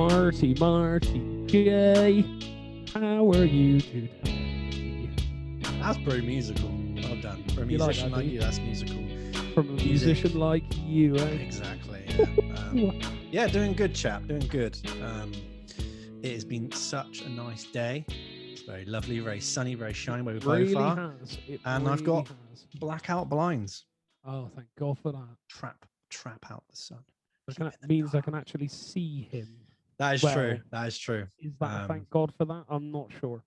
Marty J. How are you today? That's very musical. Well done. For a You like musician that, like do you? you, that's musical. From a Music. musician like you, eh? Exactly. Yeah, doing good, chap. Doing good. It has been such a nice day. It's very lovely, very sunny, very shiny where we both are. And I've got blackout blinds. Oh, thank God for that. Trap out the sun. That means I can actually see him. That is true. That is true. Is that thank God for that? I'm not sure.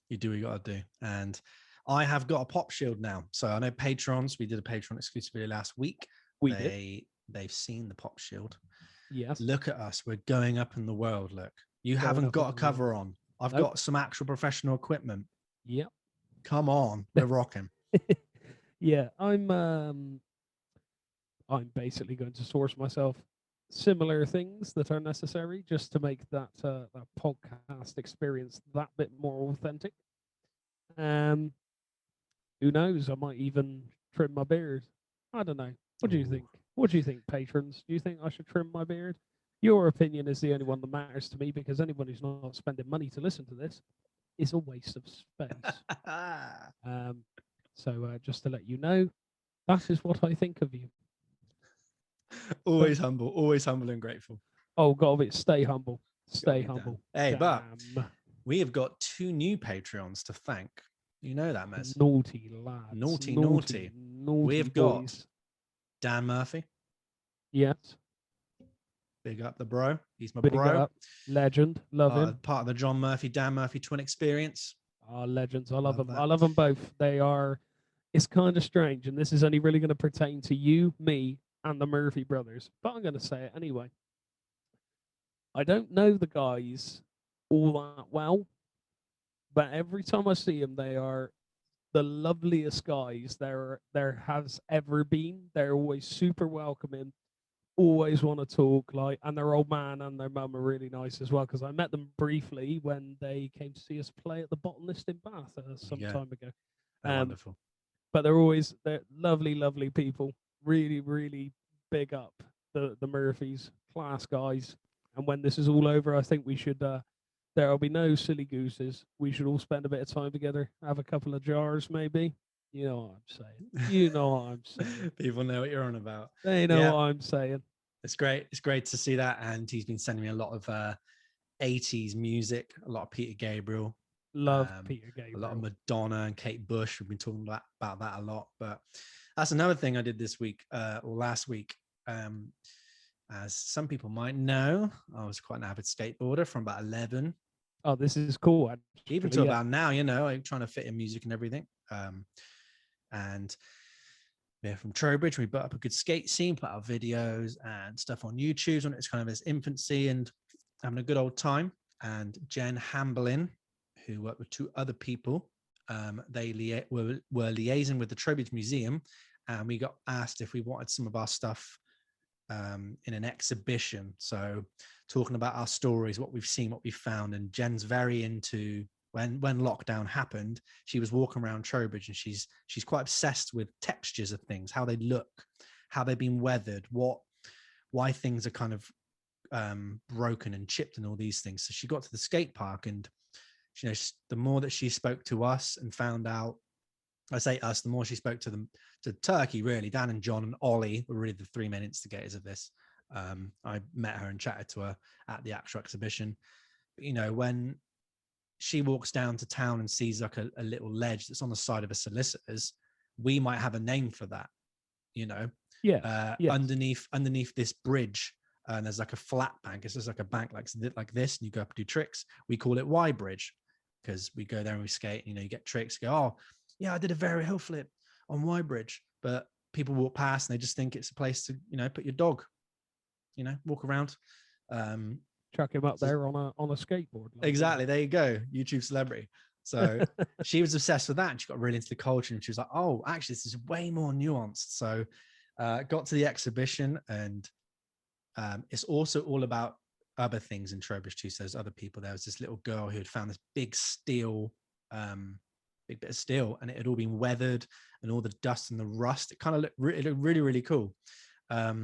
You do what you got to do. And I have got a pop shield now. So I know patrons, we did a Patreon exclusive video last week. They've seen the pop shield. Yes. Look at us. We're going up in the world. Look, you haven't got a cover on. I've got some actual professional equipment. Yep. Come on. We're rocking. Yeah. I'm basically going to source myself similar things that are necessary just to make that podcast experience that bit more authentic. Who knows? I might even trim my beard. I don't know. What do you think? What do you think, patrons? Do you think I should trim my beard? Your opinion is the only one that matters to me, because anyone who's not spending money to listen to this is a waste of space. So just to let you know, that is what I think of you. Always humble and grateful. Oh God, stay humble. Stay humble. Hey, but we have got 2 new Patreons to thank. You know that, Mez. Naughty lads. Naughty. We've got Dan Murphy. Yes. Big up the bro. He's my Big bro. Up. Legend. Love him. Part of the John Murphy, Dan Murphy twin experience. Oh, legends. I love them. I love them both. It's kind of strange, and this is only really going to pertain to you, me, and the Murphy brothers, but I'm going to say it anyway. I don't know the guys all that well, but every time I see them, they are the loveliest guys there has ever been. They're always super welcoming, always want to talk, and their old man and their mum are really nice as well, because I met them briefly when they came to see us play at the Botanist in Bath some time ago. Wonderful. But they're lovely people. Really, really big up the Murphys, class guys. And when this is all over, I think we should there'll be no silly gooses. We should all spend a bit of time together, have a couple of jars maybe. You know what I'm saying. You know what I'm saying. People know what you're on about. They know what I'm saying. It's great. It's great to see that. And he's been sending me a lot of 80s music, a lot of Peter Gabriel. Love Peter Gabriel. A lot of Madonna and Kate Bush. We've been talking about that a lot. But that's another thing I did this week or last week. As some people might know, I was quite an avid skateboarder from about 11. Oh, this is cool. Even to about now, I'm trying to fit in music and everything. And yeah, from Trowbridge, we put up a good skate scene, put out videos and stuff on YouTube when it's kind of its infancy and having a good old time. And Jen Hamblin, who worked with 2 other people, they were liaising with the Trowbridge Museum, and we got asked if we wanted some of our stuff in an exhibition. So talking about our stories, what we've seen, what we found. And Jen's very into when lockdown happened, she was walking around Trowbridge, and she's quite obsessed with textures of things, how they look, how they've been weathered, why things are kind of broken and chipped and all these things. So she got to the skate park, and the more that she spoke to us and found out, I say us, the more she spoke to Turkey, really. Dan and John and Ollie were really the 3 main instigators of this. I met her and chatted to her at the actual exhibition. But, when she walks down to town and sees like a little ledge that's on the side of a solicitor's, we might have a name for that, underneath this bridge. And there's like a flat bank. It's just like a bank like this, and you go up and do tricks. We call it Y Bridge, because we go there and we skate. You get tricks. Go, oh yeah, I did a varial flip on Y Bridge, but people walk past and they just think it's a place to put your dog, walk around. Chuck him up there on a skateboard. Exactly. There you go. YouTube celebrity. So she was obsessed with that, and she got really into the culture, and she was like, oh, actually, this is way more nuanced. So got to the exhibition, and it's also all about other things in Trowbridge too. So there's other people. There was this little girl who had found this big bit of steel, and it had all been weathered, and all the dust and the rust. It kind of looked really, really cool. But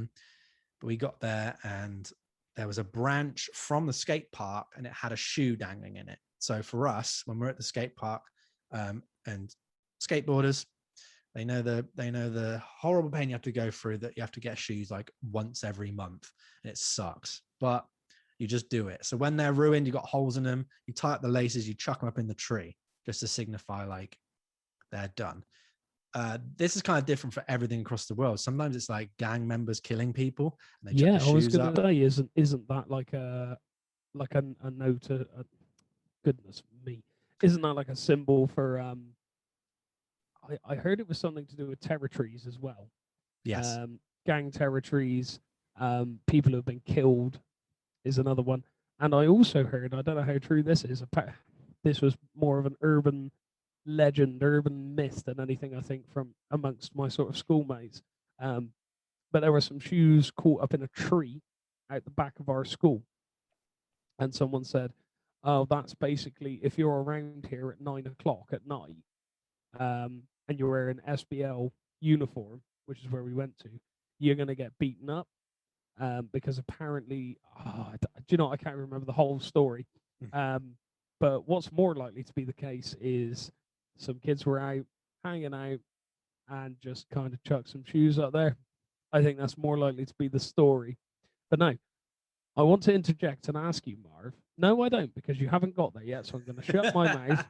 we got there, and there was a branch from the skate park and it had a shoe dangling in it. So for us, when we're at the skate park, and skateboarders, they know the horrible pain you have to go through, that you have to get shoes like once every month, and it sucks. But you just do it. So when they're ruined, you got holes in them, you tie up the laces, you chuck them up in the tree just to signify like they're done. This is kind of different for everything across the world. Sometimes it's like gang members killing people, and they chuck the I was shoes going up. to say, isn't that like a note to goodness me? Isn't that like a symbol for I heard it was something to do with territories as well. Yes. Gang territories, people who have been killed is another one. And I also heard, I don't know how true this is, this was more of an urban legend, urban myth than anything, I think, from amongst my sort of schoolmates. But there were some shoes caught up in a tree out the back of our school. And someone said, oh, that's basically if you're around here at 9 o'clock at night, and you're wearing an SBL uniform, which is where we went to, you're going to get beaten up. Because apparently, do you know, I can't remember the whole story. But what's more likely to be the case is some kids were out hanging out and just kind of chucked some shoes up there. I think that's more likely to be the story. But no, I want to interject and ask you, Marv. No, I don't, because you haven't got there yet. So I'm going to shut my mouth.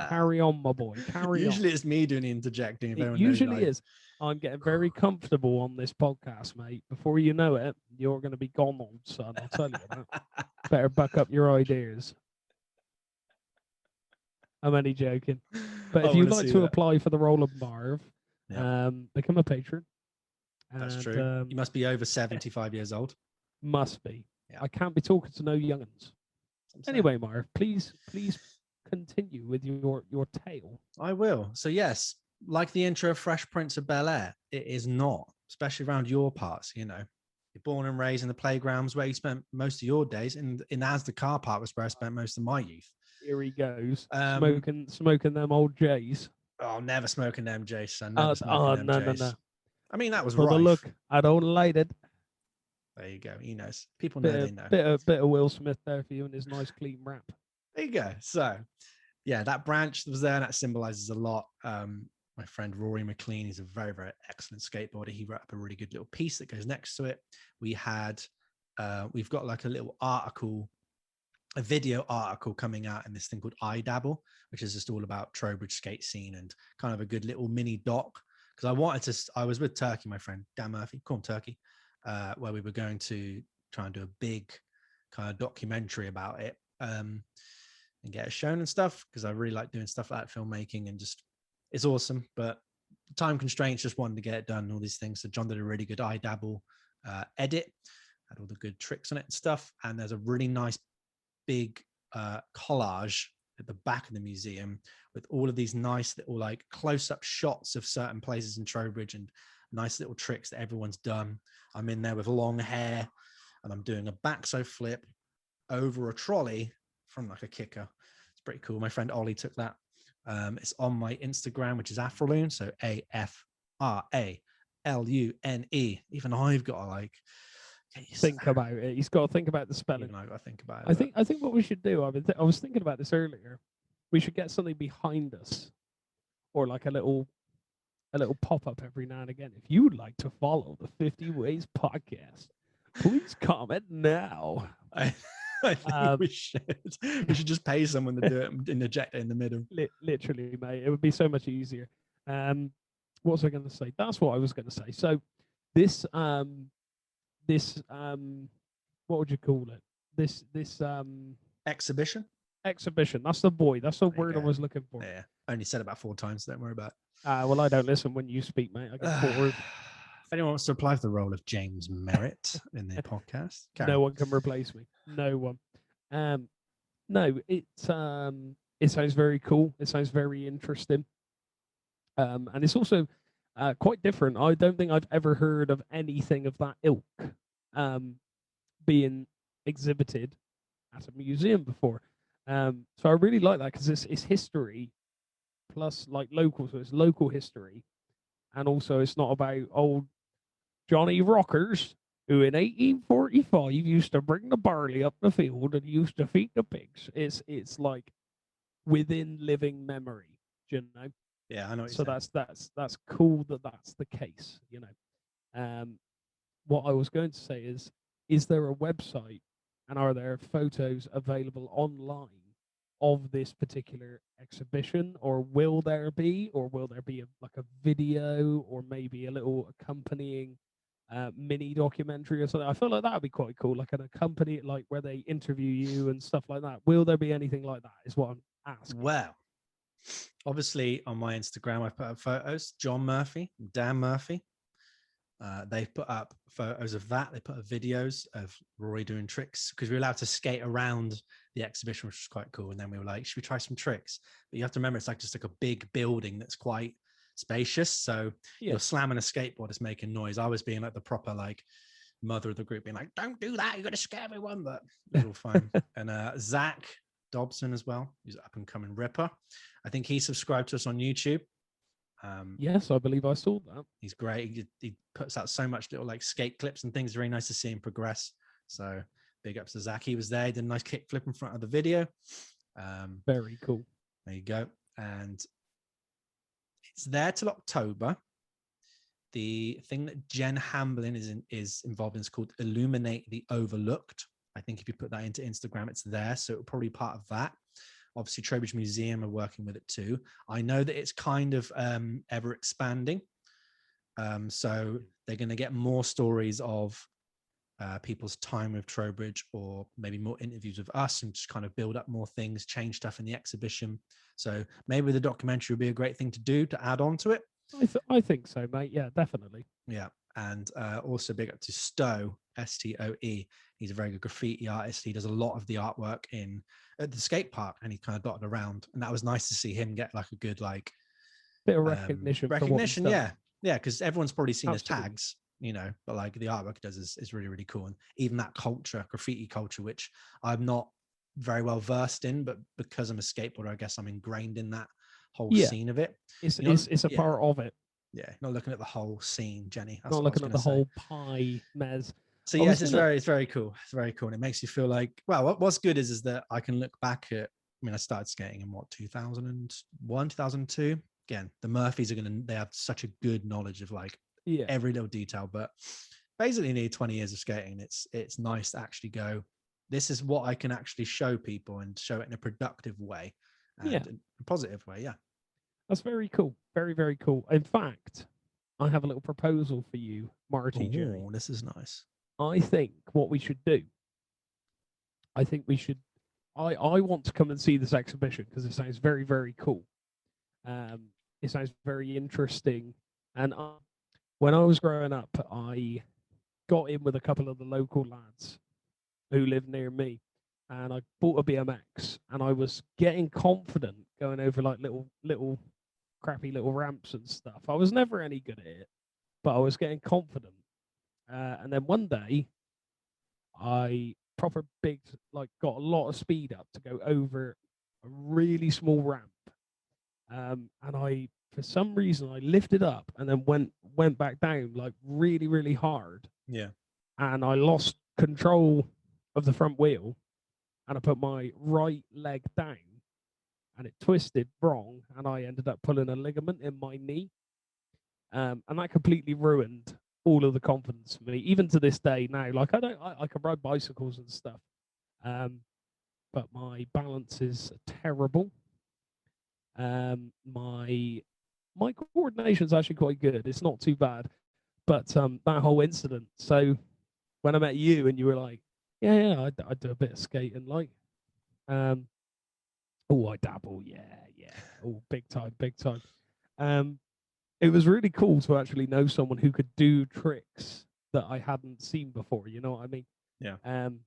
Carry on, my boy. Carry Usually on. it's me doing the interjecting. It usually is. I'm getting very comfortable on this podcast, mate. Before you know it, you're going to be gone, old son. I'll tell you that. Better buck up your ideas. I'm only joking. But if you'd like to apply for the role of Marv, become a patron. That's true. You must be over 75 years old. Must be. Yeah. I can't be talking to no young'uns. Anyway, Marv, please continue with your tale. I will. So yes, like the intro of Fresh Prince of Bel-Air, it is not, especially around your parts. You know, you're born and raised in the playgrounds where you spent most of your days, in as the car park was where I spent most of my youth. Here he goes, smoking them old J's. Oh, never smoking them, Jason. Never smoking them J's. No. I mean, that was for the look. I don't light it. There you go. He knows. People know they know. Bit of Will Smith there for you and his nice clean rap. There you go. So, yeah, that branch was there, and that symbolizes a lot. My friend Rory McLean, he's a very, very excellent skateboarder. He wrote up a really good little piece that goes next to it. We've got like a little article, a video article coming out in this thing called I Dabble, which is just all about Trowbridge skate scene and kind of a good little mini doc. Because I was with Turkey, my friend Dan Murphy, call him Turkey, where we were going to try and do a big kind of documentary about it, and get it shown and stuff, because I really like doing stuff like that, filmmaking, and just it's awesome. But time constraints, just wanted to get it done and all these things. So John did a really good I Dabble edit, had all the good tricks on it and stuff. And there's a really nice big collage at the back of the museum with all of these nice little like close-up shots of certain places in Trowbridge and nice little tricks that everyone's done. I'm in there with long hair and I'm doing a backside flip over a trolley from like a kicker. It's pretty cool. My friend Ollie took that. It's on my Instagram, which is Afralune. So AFRALUNE. Even I've got to like think about it. He's got to think about the spelling. Even I've got to think about it. I think what we should do, I was thinking about this earlier. We should get something behind us, or like a little pop-up every now and again. If you would like to follow the 50 Ways podcast, please comment now. I think we should. We should just pay someone to do it and inject it in the middle. Literally, mate. It would be so much easier. What was I going to say? That's what I was going to say. So this what would you call it? This exhibition. That's the boy. That's the word I was looking for. Yeah. Only said about 4 times. So don't worry about it. Well, I don't listen when you speak, mate. I get bored. If anyone wants to apply for the role of James Merrett in their podcast, no one can replace me. No one. No, it sounds very cool. It sounds very interesting. And it's also quite different. I don't think I've ever heard of anything of that ilk being exhibited at a museum before. So I really like that because it's history plus like local, so it's local history, and also it's not about old Johnny Rockers. who in 1845 used to bring the barley up the field and used to feed the pigs. It's like within living memory, you know. Yeah, I know what So you're saying. that's cool that that's the case, you know. What I was going to say is there a website and are there photos available online of this particular exhibition, or will there be, like a video or maybe a little accompanying mini documentary or something? I feel like that would be quite cool, like an accompany, like where they interview you and stuff like that. Will there be anything like that? Is what I'm asking. Well, obviously on my Instagram, I put up photos. John Murphy, Dan Murphy, they've put up photos of that. They put up videos of Rory doing tricks because we were allowed to skate around the exhibition, which was quite cool. And then we were like, should we try some tricks? But you have to remember, it's like just like a big building that's quite spacious. So you're slamming a skateboard, it's making noise. I was being like the proper like mother of the group, being like, don't do that, you're going to scare everyone. But it was all fine. And Zach Dobson as well, who's up and coming ripper. I think he subscribed to us on YouTube. Yes, I believe I saw that. He's great. He puts out so much little like skate clips and things. Very nice to see him progress. So big ups to Zach. He was there. He did a nice kick flip in front of the video. Very cool. There you go. And it's there till October. The thing that Jen Hamblin is involved in is called Illuminate the Overlooked. I think if you put that into Instagram, it's there. So it'll probably be part of that. Obviously, Trowbridge Museum are working with it too. I know that it's kind of ever expanding. So they're going to get more stories of people's time with Trowbridge, or maybe more interviews with us, and just kind of build up more things, change stuff in the exhibition. So maybe the documentary would be a great thing to do to add on to it. I think so, mate. Yeah, definitely. Yeah. And also big up to Stowe, Stoe. He's a very good graffiti artist. He does a lot of the artwork at the skate park, and he kind of dotted around. And that was nice to see him get like a good like bit of recognition. Yeah, because everyone's probably seen his tags, you know, but like the artwork he does is really, really cool. And even that culture, graffiti culture, which I'm not very well versed in, but because I'm a skateboarder, I guess I'm ingrained in that whole scene of it. It's a part of it. Yeah, not looking at the whole scene, Jenny. That's not looking at the whole pie, Mez. So yes, it's very cool. It's very cool, and it makes you feel like, well, what's good is that I can look back at. I mean, I started skating in 2001, 2002. Again, the Murphys they have such a good knowledge of like every little detail. But basically, nearly 20 years of skating, it's nice to actually go. This is what I can actually show people and show it in a productive way, and in a positive way. Yeah. That's very cool. Very, very cool. In fact, I have a little proposal for you, Marty. Oh, this is nice. I think what we should do, I want to come and see this exhibition because it sounds very, very cool. It sounds very interesting. And when I was growing up, I got in with a couple of the local lads who live near me. And I bought a BMX, and I was getting confident going over like little crappy little ramps and stuff. I was never any good at it, but I was getting confident. And then one day, I got a lot of speed up to go over a really small ramp. And for some reason, I lifted up and then went back down like really, really hard. Yeah. And I lost control of the front wheel, and I put my right leg down, and it twisted wrong, and I ended up pulling a ligament in my knee. And that completely ruined all of the confidence for me, even to this day now. Like I can ride bicycles and stuff, but my balance is terrible. My coordination's actually quite good. It's not too bad, but that whole incident. So when I met you and you were like, yeah, I do a bit of skating, like, I dabble, yeah, oh, big time. It was really cool to actually know someone who could do tricks that I hadn't seen before. You know what I mean? Yeah. And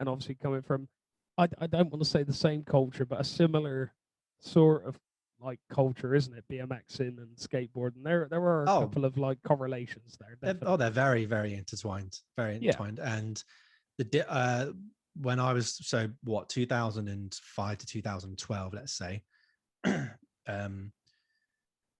obviously coming from, I don't want to say the same culture, but a similar sort of like culture, isn't it? BMXing and skateboarding. There were a couple of like correlations there. They're very, very intertwined. Very intertwined. And when I was 2005 to 2012, let's say,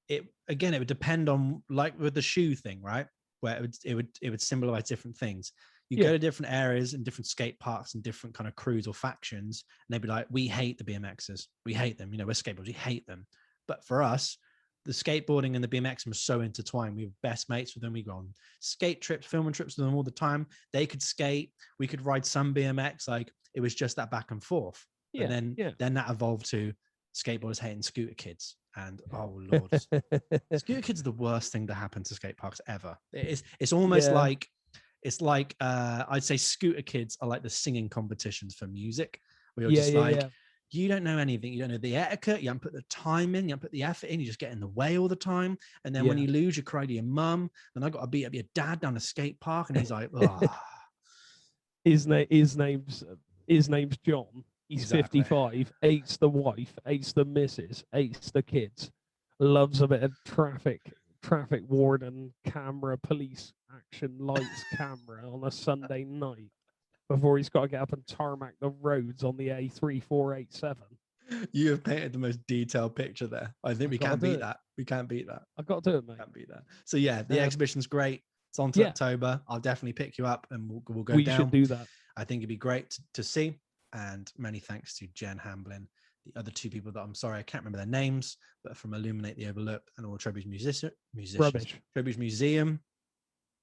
it would depend on, like with the shoe thing, right? where it would symbolize different things. You go to different areas and different skate parks and different kind of crews or factions, and they'd be like, we hate the BMXers. We hate them. You know, we're skateboarders. We hate them. But for us, the skateboarding and the BMX were so intertwined. We were best mates with them. We go on skate trips, filming trips with them all the time. They could skate. We could ride some BMX. Like, it was just that back and forth. Yeah. And then that evolved to skateboarders hating scooter kids. And oh Lord, scooter kids are the worst thing to happen to skate parks ever. It's almost like, I'd say scooter kids are like the singing competitions for music, where you're just like, you don't know anything. You don't know the etiquette. You haven't put the time in. You haven't put the effort in. You just get in the way all the time. And then when you lose, you cry to your mum. Then I got to beat up your dad down a skate park, and he's like, oh. His name's John. He's 55. Hates the wife. Hates the missus. Hates the kids. Loves a bit of traffic warden camera, police action lights camera on a Sunday night before he's got to get up and tarmac the roads on the A3487. You have painted the most detailed picture there. I think we can't beat that. We can't beat that. I've got to do it, mate. Can't beat that. So yeah, the exhibition's great. It's on to October. I'll definitely pick you up and we'll go down. We should do that. I think it'd be great to see. And many thanks to Jen Hamblin, the other two people that I'm sorry I can't remember their names, but from Illuminate the Overlooked and all Trowbridge musicians. Trowbridge Museum.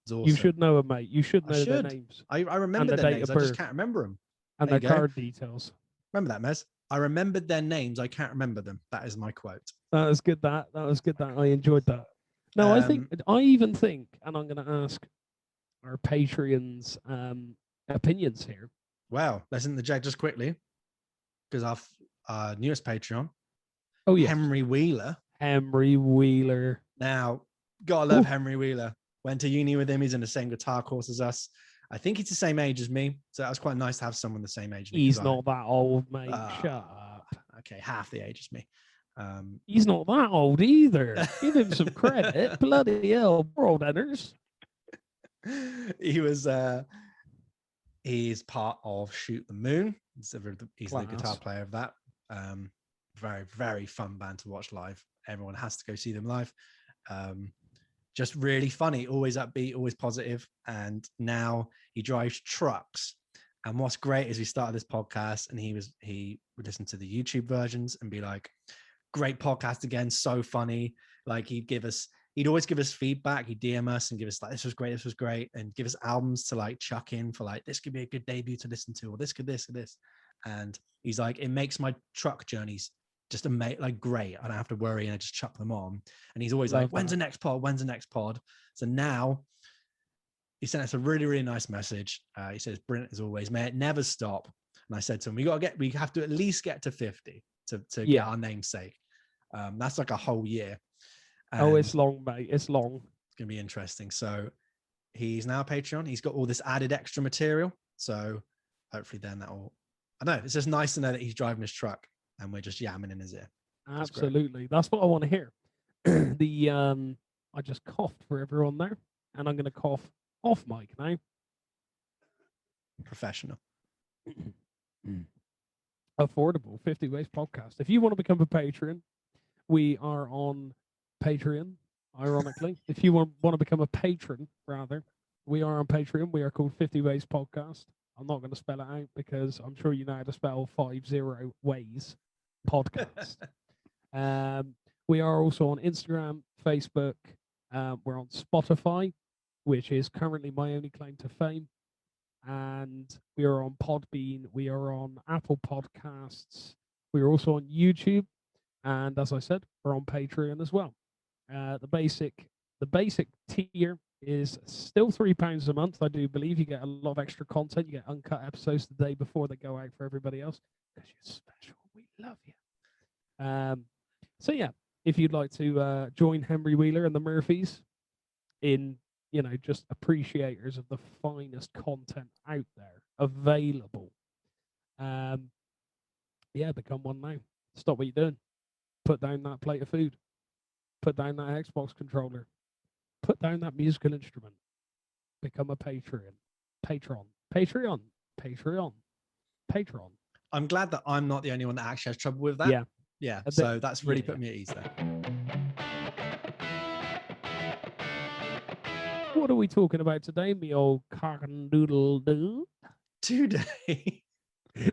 Awesome. You should know them, mate. You should know their names. I remember their names. I just can't remember them. And their card details. Remember that, Mez? I remembered their names. I can't remember them. That is my quote. That was good. That was good. That I enjoyed that. No, I even think, and I'm going to ask our Patreons' opinions here. Well, let's interject just quickly, because our newest Patreon, Henry Wheeler. Now, gotta love Henry Wheeler. Went to uni with him. He's in the same guitar course as us. I think he's the same age as me, so that was quite nice to have someone the same age as me. He's not that old, mate. Shut up. Okay, half the age as me. He's not that old either. Give him some credit. Bloody hell, world enders. He's part of Shoot the Moon. He's the guitar player of that. Very, very fun band to watch live. Everyone has to go see them live. Just really funny, always upbeat, always positive. And now he drives trucks. And what's great is we started this podcast and he would listen to the YouTube versions and be like, great podcast again, so funny. Like he'd always give us feedback. He'd DM us and give us like, this was great. And give us albums to like chuck in for like, this could be a good debut to listen to, or this could this or this. And he's like, it makes my truck journeys just like great. I don't have to worry and I just chuck them on. And he's always like, when's the next pod? So now he sent us a really, really nice message. He says, brilliant as always, may it never stop. And I said to him, we have to at least get to 50 to get our namesake. That's like a whole year. And it's long, mate. It's long. It's going to be interesting. So he's now a Patreon. He's got all this added extra material. So hopefully then I know, it's just nice to know that he's driving his truck and we're just yamming in his ear. Absolutely. That's what I want to hear. I just coughed for everyone there, and I'm going to cough off mic now. Professional. Affordable 50 Ways Podcast. If you want to become a patron, we are on Patreon, ironically. If you want to become a patron, rather, we are on Patreon. We are called 50 Ways Podcast. I'm not going to spell it out because I'm sure you know how to spell 50 ways podcast. We are also on Instagram, Facebook. We're on Spotify, which is currently my only claim to fame. And we are on Podbean. We are on Apple Podcasts. We are also on YouTube. And as I said, we're on Patreon as well. The basic tier is still £3 a month. I do believe you get a lot of extra content. You get uncut episodes the day before they go out for everybody else because you're special. We love you. So yeah, if you'd like to join Henry Wheeler and the Murphys in, just appreciators of the finest content out there available, become one now. Stop what you're doing. Put down that plate of food. Put down that Xbox controller. Put down that musical instrument. Become a Patreon. I'm glad that I'm not the only one that actually has trouble with that. Yeah. So that's really put me at ease there. what are we talking about today, me old cock and doodle doo? Today.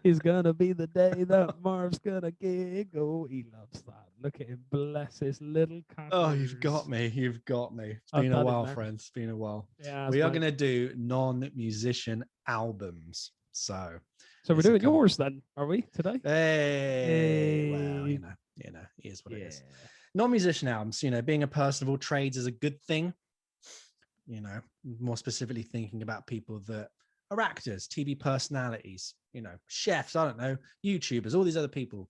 Is gonna be the day that Marv's gonna giggle. He loves that. Look at him, bless his little cockers. Oh, you've got me. You've got me. It's I've been a done it while, now. friends. It's been a while. Yeah, We are going to do non-musician albums. So we're it's a doing com- yours then, are we today? Hey, well, Hey. it is what it is. Yeah. Non-musician albums, being a person of all trades is a good thing. More specifically thinking about people that are actors, TV personalities, chefs, I don't know, YouTubers, all these other people.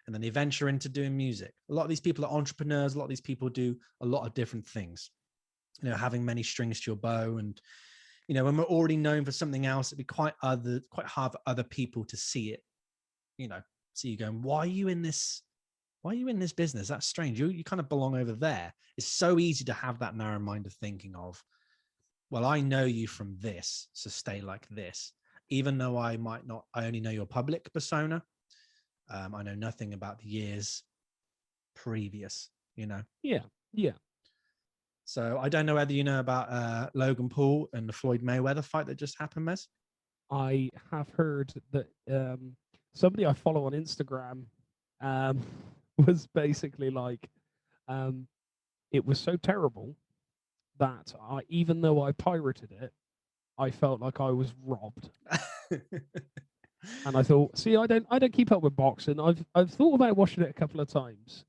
And then they venture into doing music. A lot of these people are entrepreneurs. A lot of these people do a lot of different things, having many strings to your bow. And, when we're already known for something else, it'd be quite hard for other people to see it, see you going, why are you in this? Why are you in this business? That's strange. You kind of belong over there. It's so easy to have that narrow mind of thinking of, well, I know you from this, so stay like this. Even though I only know your public persona. I know nothing about the years previous, Yeah. So I don't know whether you know about Logan Paul and the Floyd Mayweather fight that just happened, Mez. I have heard that somebody I follow on Instagram was basically like, it was so terrible that even though I pirated it, I felt like I was robbed. And I thought, see, I don't keep up with boxing. I've thought about watching it a couple of times,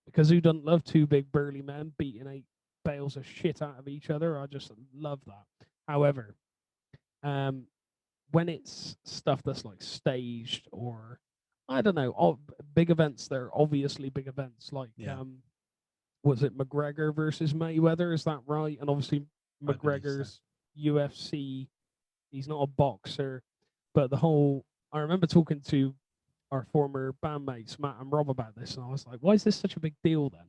because who doesn't love two big burly men beating 8 bales of shit out of each other? I just love that. However, when it's stuff that's like staged or I don't know, big events, they're obviously big events. Like, was it McGregor versus Mayweather? Is that right? And obviously McGregor's UFC. He's not a boxer. But I remember talking to our former bandmates, Matt and Rob, about this, and I was like, why is this such a big deal then?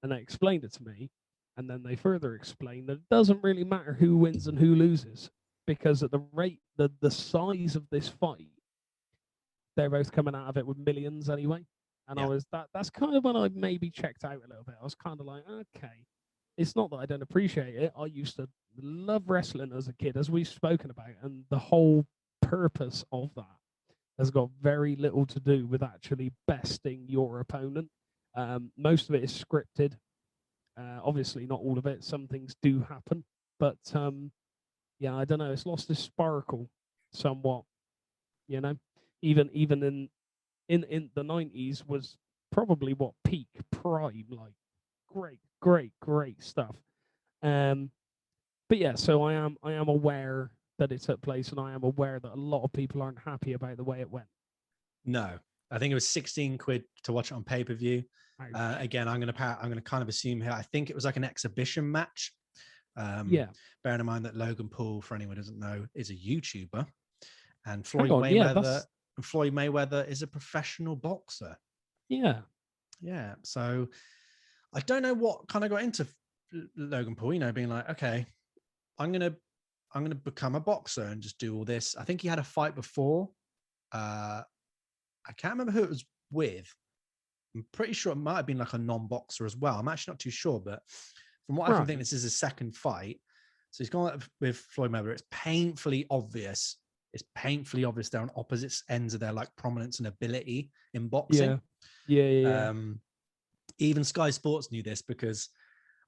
And they explained it to me, and then they further explained that it doesn't really matter who wins and who loses, because at the rate, the size of this fight, they're both coming out of it with millions anyway. And that's kind of when I maybe checked out a little bit. I was kind of like, okay, it's not that I don't appreciate it. I used to love wrestling as a kid, as we've spoken about, and the whole purpose of that has got very little to do with actually besting your opponent. Most of it is scripted. Obviously, not all of it. Some things do happen, but I don't know. It's lost its sparkle somewhat. Even in the 90s was probably what peak prime, like great stuff. But yeah, so I am aware that it took place, and I am aware that a lot of people aren't happy about the way it went. No, I think it was 16 quid to watch it on pay-per-view. Again, I'm going to kind of assume here, I think it was like an exhibition match. Bearing in mind that Logan Paul, for anyone who doesn't know, is a YouTuber, and Floyd Mayweather is a professional boxer. Yeah. So I don't know what kind of got into Logan Paul, being like, okay, I'm gonna become a boxer and just do all this. I think he had a fight before. I can't remember who it was with. I'm pretty sure it might have been like a non-boxer as well. I'm actually not too sure, but from what I can think, this is his second fight. So he's gone with Floyd Mayweather. It's painfully obvious. They're on opposite ends of their like prominence and ability in boxing. Yeah. Even Sky Sports knew this because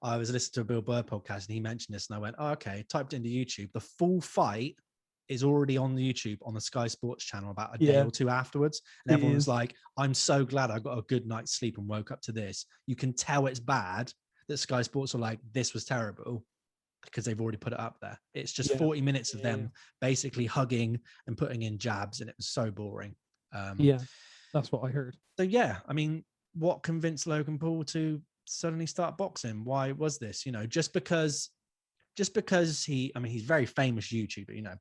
I was listening to a Bill Burr podcast and he mentioned this, and I went, "Oh, okay." Typed into YouTube. The full fight is already on the YouTube on the Sky Sports channel about a day or two afterwards, and everyone's like, "I'm so glad I got a good night's sleep and woke up to this." You can tell it's bad that Sky Sports are like, "This was terrible," because they've already put it up there. It's just 40 minutes of them basically hugging and putting in jabs, and it was so boring. That's what I heard. So I mean, what convinced Logan Paul to suddenly start boxing? Why was this? Just because he's a very famous YouTuber,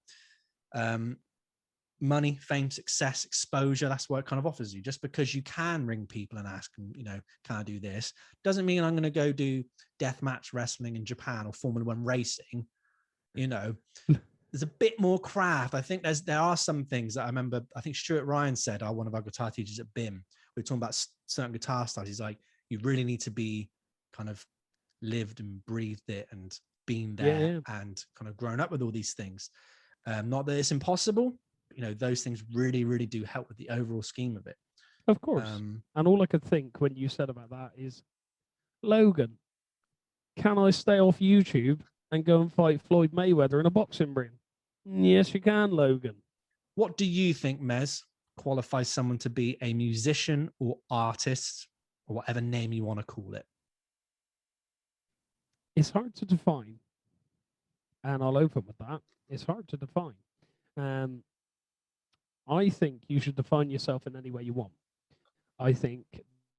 money, fame, success, exposure, that's what it kind of offers you. Just because you can ring people and ask them, can I do this, doesn't mean I'm going to go do deathmatch wrestling in Japan or Formula One racing. There's a bit more craft. I think there are some things that I remember. I think Stuart Ryan said, one of our guitar teachers at BIM, we were talking about certain guitar styles. He's like, you really need to be kind of lived and breathed it and been Yeah, there yeah. and kind of grown up with all these things. Not that it's impossible, but, those things really, really do help with the overall scheme of it. Of course. And all I could think when you said about that is, Logan, can I stay off YouTube and go and fight Floyd Mayweather in a boxing ring? Yes, you can, Logan. What do you think, Mez, qualifies someone to be a musician or artist, or whatever name you want to call it? It's hard to define, and I'll open with that. It's hard to define. Um, I think you should define yourself in any way you want. I think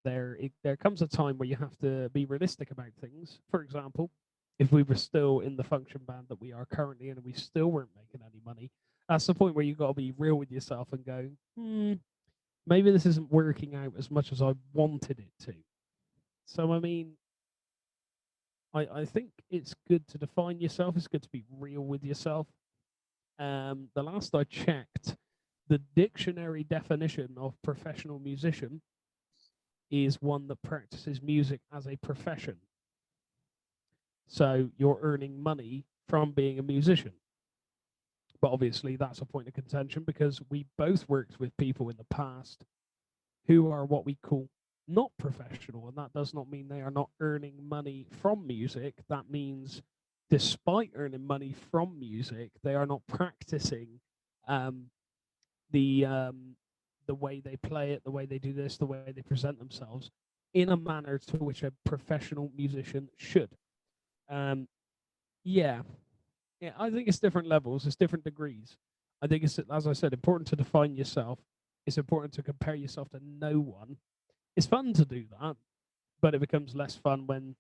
there comes a time where you have to be realistic about things. For example, if we were still in the function band that we are currently in and we still weren't making any money, that's the point where you've got to be real with yourself and go, maybe this isn't working out as much as I wanted it to. So, I mean, I think it's good to define yourself. It's good to be real with yourself. The last I checked, the dictionary definition of professional musician is one that practices music as a profession. So you're earning money from being a musician. But obviously, that's a point of contention because we both worked with people in the past who are what we call not professional. And that does not mean they are not earning money from music. That means, despite earning money from music, they are not practicing the way they play it, the way they do this, the way they present themselves in a manner to which a professional musician should. Yeah, I think it's different levels, it's different degrees. I think it's, as I said, important to define yourself. It's important to compare yourself to no one. It's fun to do that, but it becomes less fun when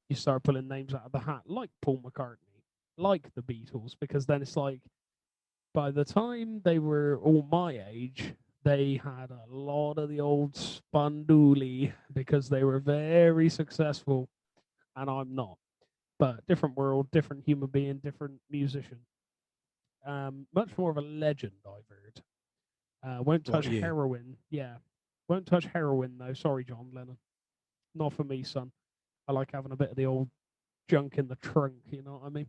you start pulling names out of the hat, like Paul McCartney, like the Beatles, because then it's like, by the time they were all my age, they had a lot of the old spundooly because they were very successful, and I'm not. But different world, different human being, different musician. Much more of a legend, I've heard. Won't touch heroin. Yeah, won't touch heroin though. Sorry, John Lennon. Not for me, son. I like having a bit of the old junk in the trunk. You know what I mean?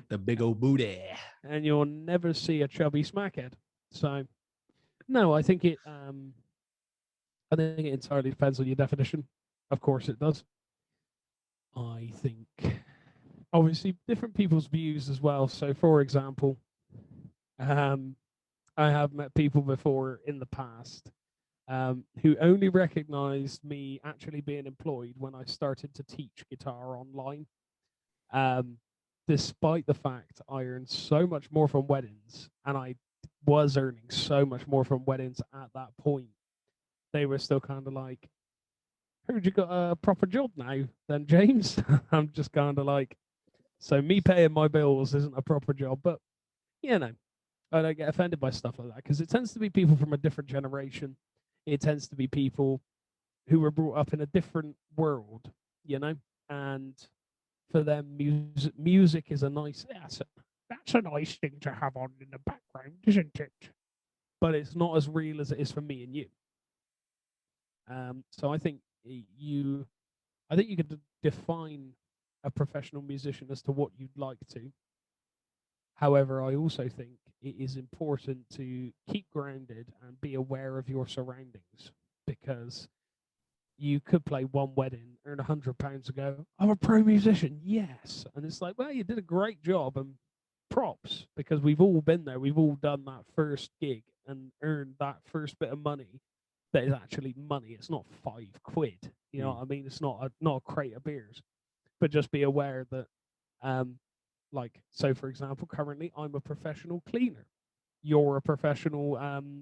The big old booty. And you'll never see a chubby smackhead. So, no, I think it. I think it entirely depends on your definition. Of course, it does. I think, obviously, different people's views as well. So, for example, I have met people before in the past who only recognized me actually being employed when I started to teach guitar online. Despite the fact I earned so much more from weddings, and I was earning so much more from weddings at that point, they were still kind of like, heard you got a proper job now then, James? I'm just kind of like, so me paying my bills isn't a proper job, but I don't get offended by stuff like that because it tends to be people from a different generation. It tends to be people who were brought up in a different world, and for them, music is a nice, that's a nice thing to have on in the background, isn't it? But it's not as real as it is for me and you. So I think you could define a professional musician as to what you'd like to. However, I also think it is important to keep grounded and be aware of your surroundings because you could play one wedding, earn £100 ago. I'm a pro musician, yes. And it's like, well, you did a great job and props because we've all been there. We've all done that first gig and earned that first bit of money that is actually money. It's not £5. You know what I mean? It's not a crate of beers. But just be aware that so for example, currently I'm a professional cleaner. You're a professional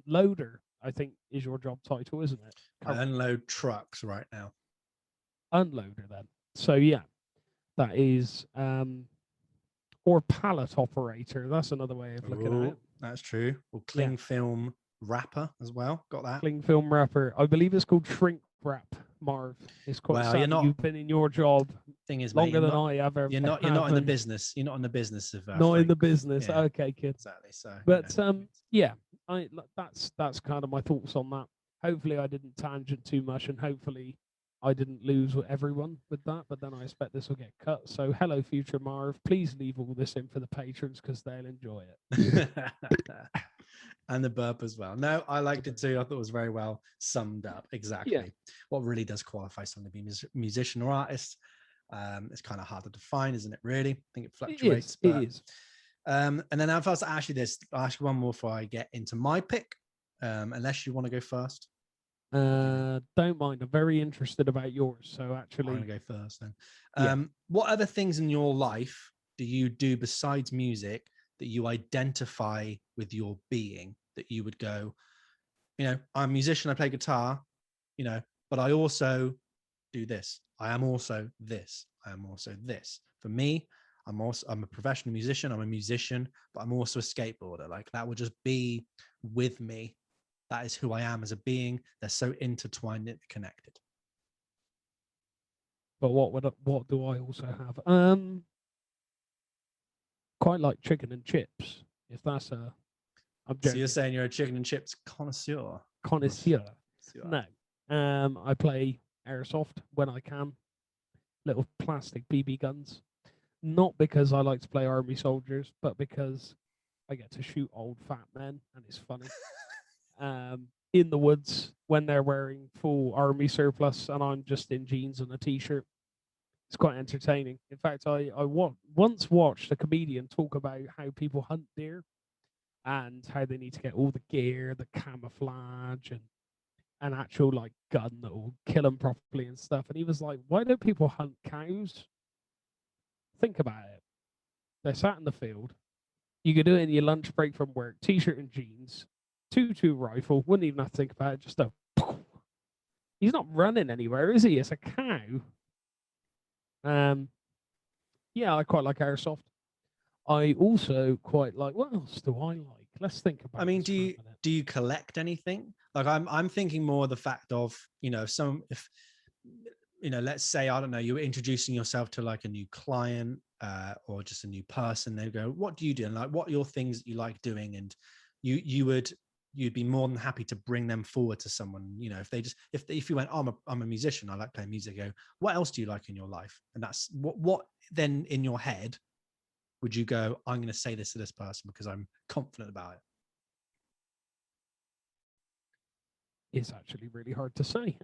loader, I think is your job title, isn't it? I unload trucks right now. Unloader then. So yeah, that is or pallet operator. That's another way of looking at it. That's true. Or cling film wrapper as well. Got that. Cling film wrapper. I believe it's called shrink wrap, Marv. It's quite sad you've been in your job thing is, longer than I have ever. You're not in the business. You're not in the business of not in the business. Yeah. Okay, kid. Exactly. So but that's kind of my thoughts on that. Hopefully I didn't tangent too much and hopefully I didn't lose with everyone with that, but then I expect this will get cut. So, hello, future Marv. Please leave all this in for the patrons because they'll enjoy it. And the burp as well. No, I liked it too. I thought it was very well summed up. Exactly what really does qualify someone to be a musician or artist. It's kind of hard to define, isn't it? Really, I think it fluctuates. It is. And then if I was to ask you this, I'll ask you one more before I get into my pick. Unless you want to go first. Don't mind. I'm very interested about yours. So actually, I'm gonna go first then. What other things in your life do you do besides music that you identify with your being? That you would go, I'm a musician. I play guitar, but I also do this. I am also this. I am also this. For me, I'm a professional musician. I'm a musician, but I'm also a skateboarder. Like that would just be with me. That is who I am as a being. They're so intertwined and connected. But what do I also have? Quite like chicken and chips. If that's a, so you're saying you're a chicken and chips connoisseur? Connoisseur. No. I play airsoft when I can. Little plastic BB guns. Not because I like to play army soldiers, but because I get to shoot old fat men and it's funny. In the woods when they're wearing full army surplus and I'm just in jeans and a t-shirt. It's quite entertaining. In fact, I once watched a comedian talk about how people hunt deer and how they need to get all the gear, the camouflage, and an actual like gun that will kill them properly and stuff. And he was like, "Why don't people hunt cows? Think about it. They're sat in the field. You could do it in your lunch break from work, t-shirt and jeans, 2-2 rifle. Wouldn't even have to think about it. Just a. He's not running anywhere, is he? It's a cow." Yeah, I quite like airsoft. I also quite like. What else do I like? Let's think about. I mean, do you collect anything? Like I'm thinking more the fact of if let's say I don't know, you were introducing yourself to like a new client or just a new person. They go, "What do you do?" And like, what are your things that you like doing? And you'd be more than happy to bring them forward to someone. If you went, oh, I'm a musician, I like playing music. Go, what else do you like in your life? And that's what then in your head would you go, I'm going to say this to this person because I'm confident about it? It's actually really hard to say.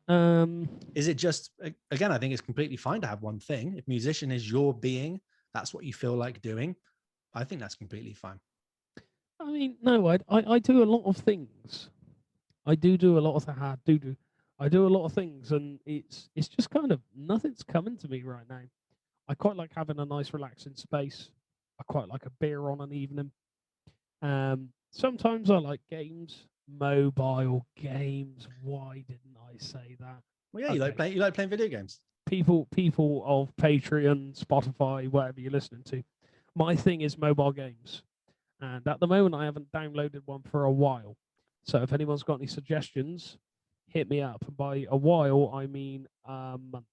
Is it just, again, I think it's completely fine to have one thing. If musician is your being, that's what you feel like doing. I think that's completely fine. I mean, no, I do a lot of things. I do a lot of I do a lot of things, and it's just kind of nothing's coming to me right now. I quite like having a nice, relaxing space. I quite like a beer on an evening. Sometimes I like games, mobile games. Why didn't I say that? Well, yeah, okay. You like playing video games. People of Patreon, Spotify, whatever you're listening to. My thing is mobile games. And at the moment, I haven't downloaded one for a while. So if anyone's got any suggestions, hit me up. By a while, I mean a month.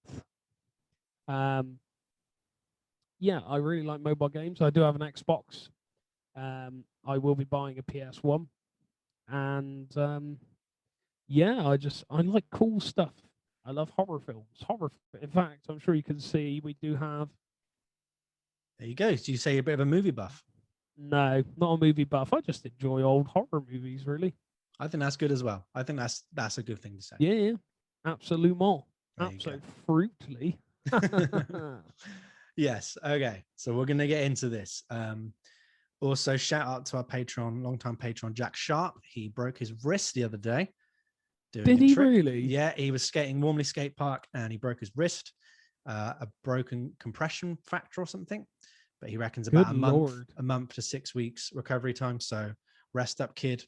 Yeah, I really like mobile games. I do have an Xbox. I will be buying a PS1. And yeah, I like cool stuff. I love horror films. In fact, I'm sure you can see we do have. There you go. So you say you're a bit of a movie buff? No, not a movie buff. I just enjoy old horror movies, really. I think that's good as well. I think that's a good thing to say. Yeah. Absolutement. Absolutely. Yes. Okay. So we're going to get into this. Also, shout out to our longtime patron, Jack Sharp. He broke his wrist the other day. Did he really? Yeah, he was skating Warmley Skate Park and he broke his wrist, a broken compression fracture or something. But he reckons about a month to 6 weeks recovery time. So rest up, kid.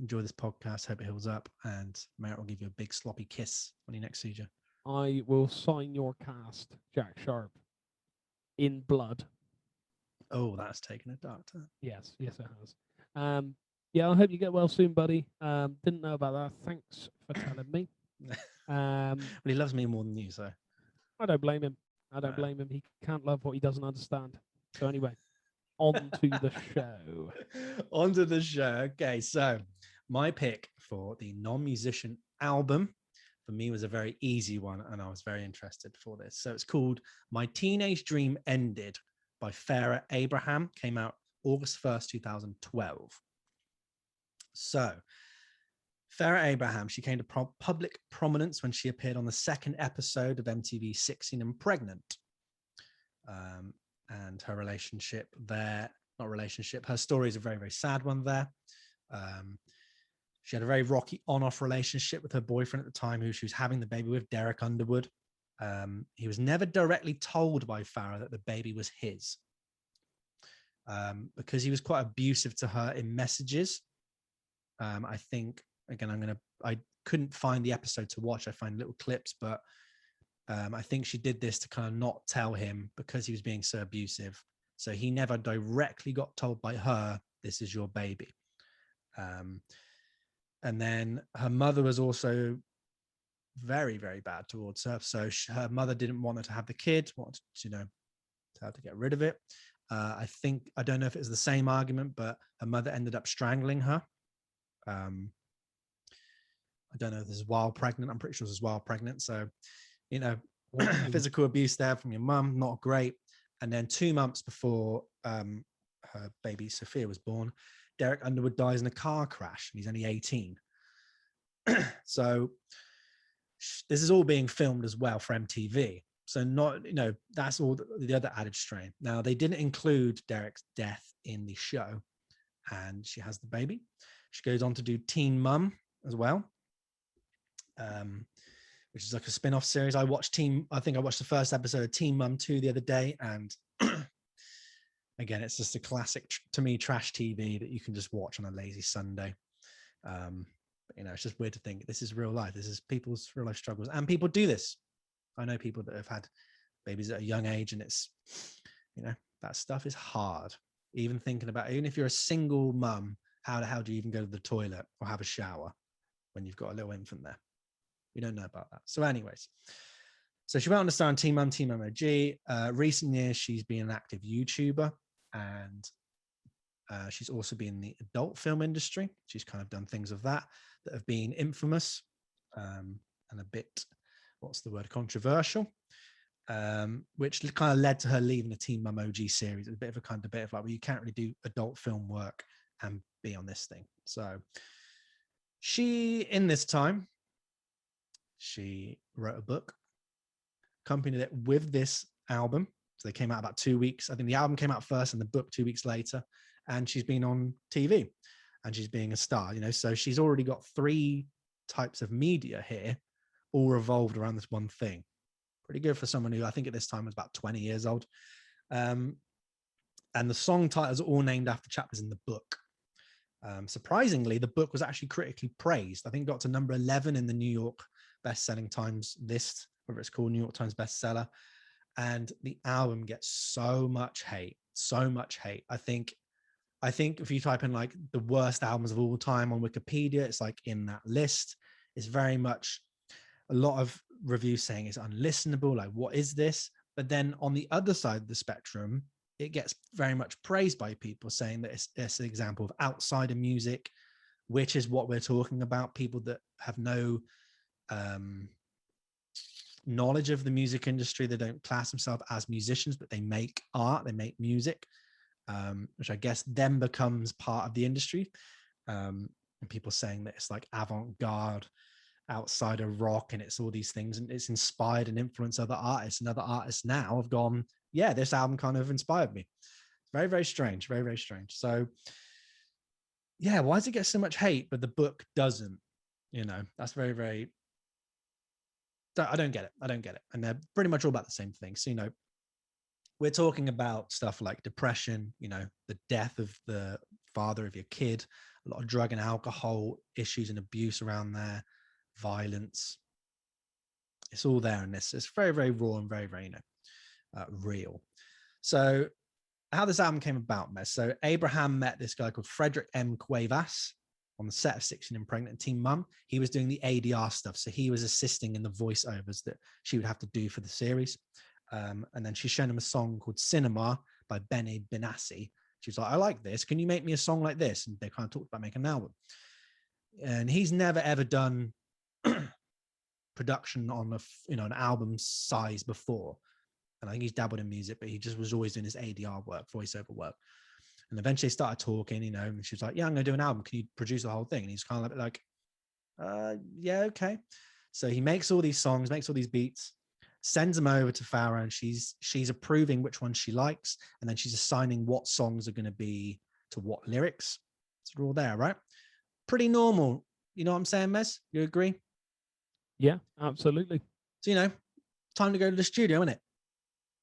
Enjoy this podcast. Hope it heals up. And Merrett will give you a big sloppy kiss when he next sees you. I will sign your cast, Jack Sharp, in blood. Oh, that's taken a dark turn. Yes, it has. Yeah, I hope you get well soon, buddy. Didn't know about that. Thanks for telling me. Well, he loves me more than you, so I don't blame him. Blame him. He can't love what he doesn't understand. So anyway, on to the show. On to the show. Okay, so my pick for the non-musician album for me was a very easy one, and I was very interested for this. So it's called My Teenage Dream Ended by Farrah Abraham. Came out August 1st, 2012. So Farrah Abraham, she came to public prominence when she appeared on the second episode of MTV's 16 and Pregnant. And her relationship there, not relationship, her story is a very, very sad one there. She had a very rocky on-off relationship with her boyfriend at the time, who she was having the baby with, Derek Underwood. He was never directly told by Farrah that the baby was his, because he was quite abusive to her in messages. I think, again, I couldn't find the episode to watch. I find little clips, but I think she did this to kind of not tell him because he was being so abusive. So he never directly got told by her, this is your baby. And then her mother was also very, very bad towards her. So her mother didn't want her to have the kid, wanted to, to have to get rid of it. I don't know if it was the same argument, but her mother ended up strangling her. I don't know if this is while pregnant. I'm pretty sure this is while pregnant. So, physical abuse there from your mum, not great. And then 2 months before her baby Sophia was born, Derek Underwood dies in a car crash, and he's only 18. So this is all being filmed as well for MTV. So that's all the other added strain. Now, they didn't include Derek's death in the show, and she has the baby. She goes on to do Teen Mum as well, which is like a spin-off series. I think I watched the first episode of Teen Mum 2 the other day, and again, it's just a classic, to me, trash TV that you can just watch on a lazy Sunday. It's just weird to think this is real life. This is people's real life struggles, and people do this. I know people that have had babies at a young age, and it's, that stuff is hard. Even thinking about it, even if you're a single mum, how the hell do you even go to the toilet or have a shower when you've got a little infant there? We don't know about that. So anyways, so she went on to star in Teen Mum, Teen Mum OG. Recent years, she's been an active YouTuber, and she's also been in the adult film industry. She's kind of done things of that have been infamous and a bit, controversial, which kind of led to her leaving the Teen Mum OG series. It's a bit of a kind of debate of like, well, you can't really do adult film work and be on this thing. So in this time, she wrote a book, accompanied it with this album. So they came out about 2 weeks. I think the album came out first and the book 2 weeks later. And she's been on TV and she's being a star, so she's already got 3 types of media here, all revolved around this one thing. Pretty good for someone who I think at this time was about 20 years old. And the song titles are all named after chapters in the book. Surprisingly, the book was actually critically praised. I think it got to number 11 in the New York best-selling Times list, whether it's called New York Times bestseller. And the album gets so much hate. I think if you type in like the worst albums of all time on Wikipedia, it's like in that list. It's very much a lot of reviews saying it's unlistenable. Like, what is this? But then on the other side of the spectrum, it gets very much praised by people, saying that it's an example of outsider music, which is what we're talking about. People that have no knowledge of the music industry. They don't class themselves as musicians, but they make art, they make music, which I guess then becomes part of the industry. And people saying that it's like avant-garde, outsider rock, and it's all these things, and it's inspired and influenced other artists. And other artists now have gone, yeah, this album kind of inspired me. Very, very strange. Very, very strange. So yeah, why does it get so much hate, but the book doesn't? That's very, very, I don't get it. And they're pretty much all about the same thing. So, we're talking about stuff like depression, the death of the father of your kid, a lot of drug and alcohol issues and abuse around there, violence. It's all there in this. It's very, very raw and very, very, real. So how this album came about, Mez. So Abraham met this guy called Frederick M. Cuevas on the set of 16 and Pregnant, Teen Mum. He was doing the ADR stuff. So he was assisting in the voiceovers that she would have to do for the series. And then she showed him a song called Cinema by Benny Benassi. She was like, I like this. Can you make me a song like this? And they kind of talked about making an album. And he's never, ever done production on an album size before. And I think he's dabbled in music, but he just was always doing his ADR work, voiceover work. And eventually started talking, and she was like, yeah, I'm going to do an album. Can you produce the whole thing? And he's kind of like, yeah, okay. So he makes all these songs, makes all these beats, sends them over to Farah, and she's approving which ones she likes. And then she's assigning what songs are going to be to what lyrics. So they're all there, right? Pretty normal. You know what I'm saying, Mez? You agree? Yeah, absolutely. So, time to go to the studio, isn't it?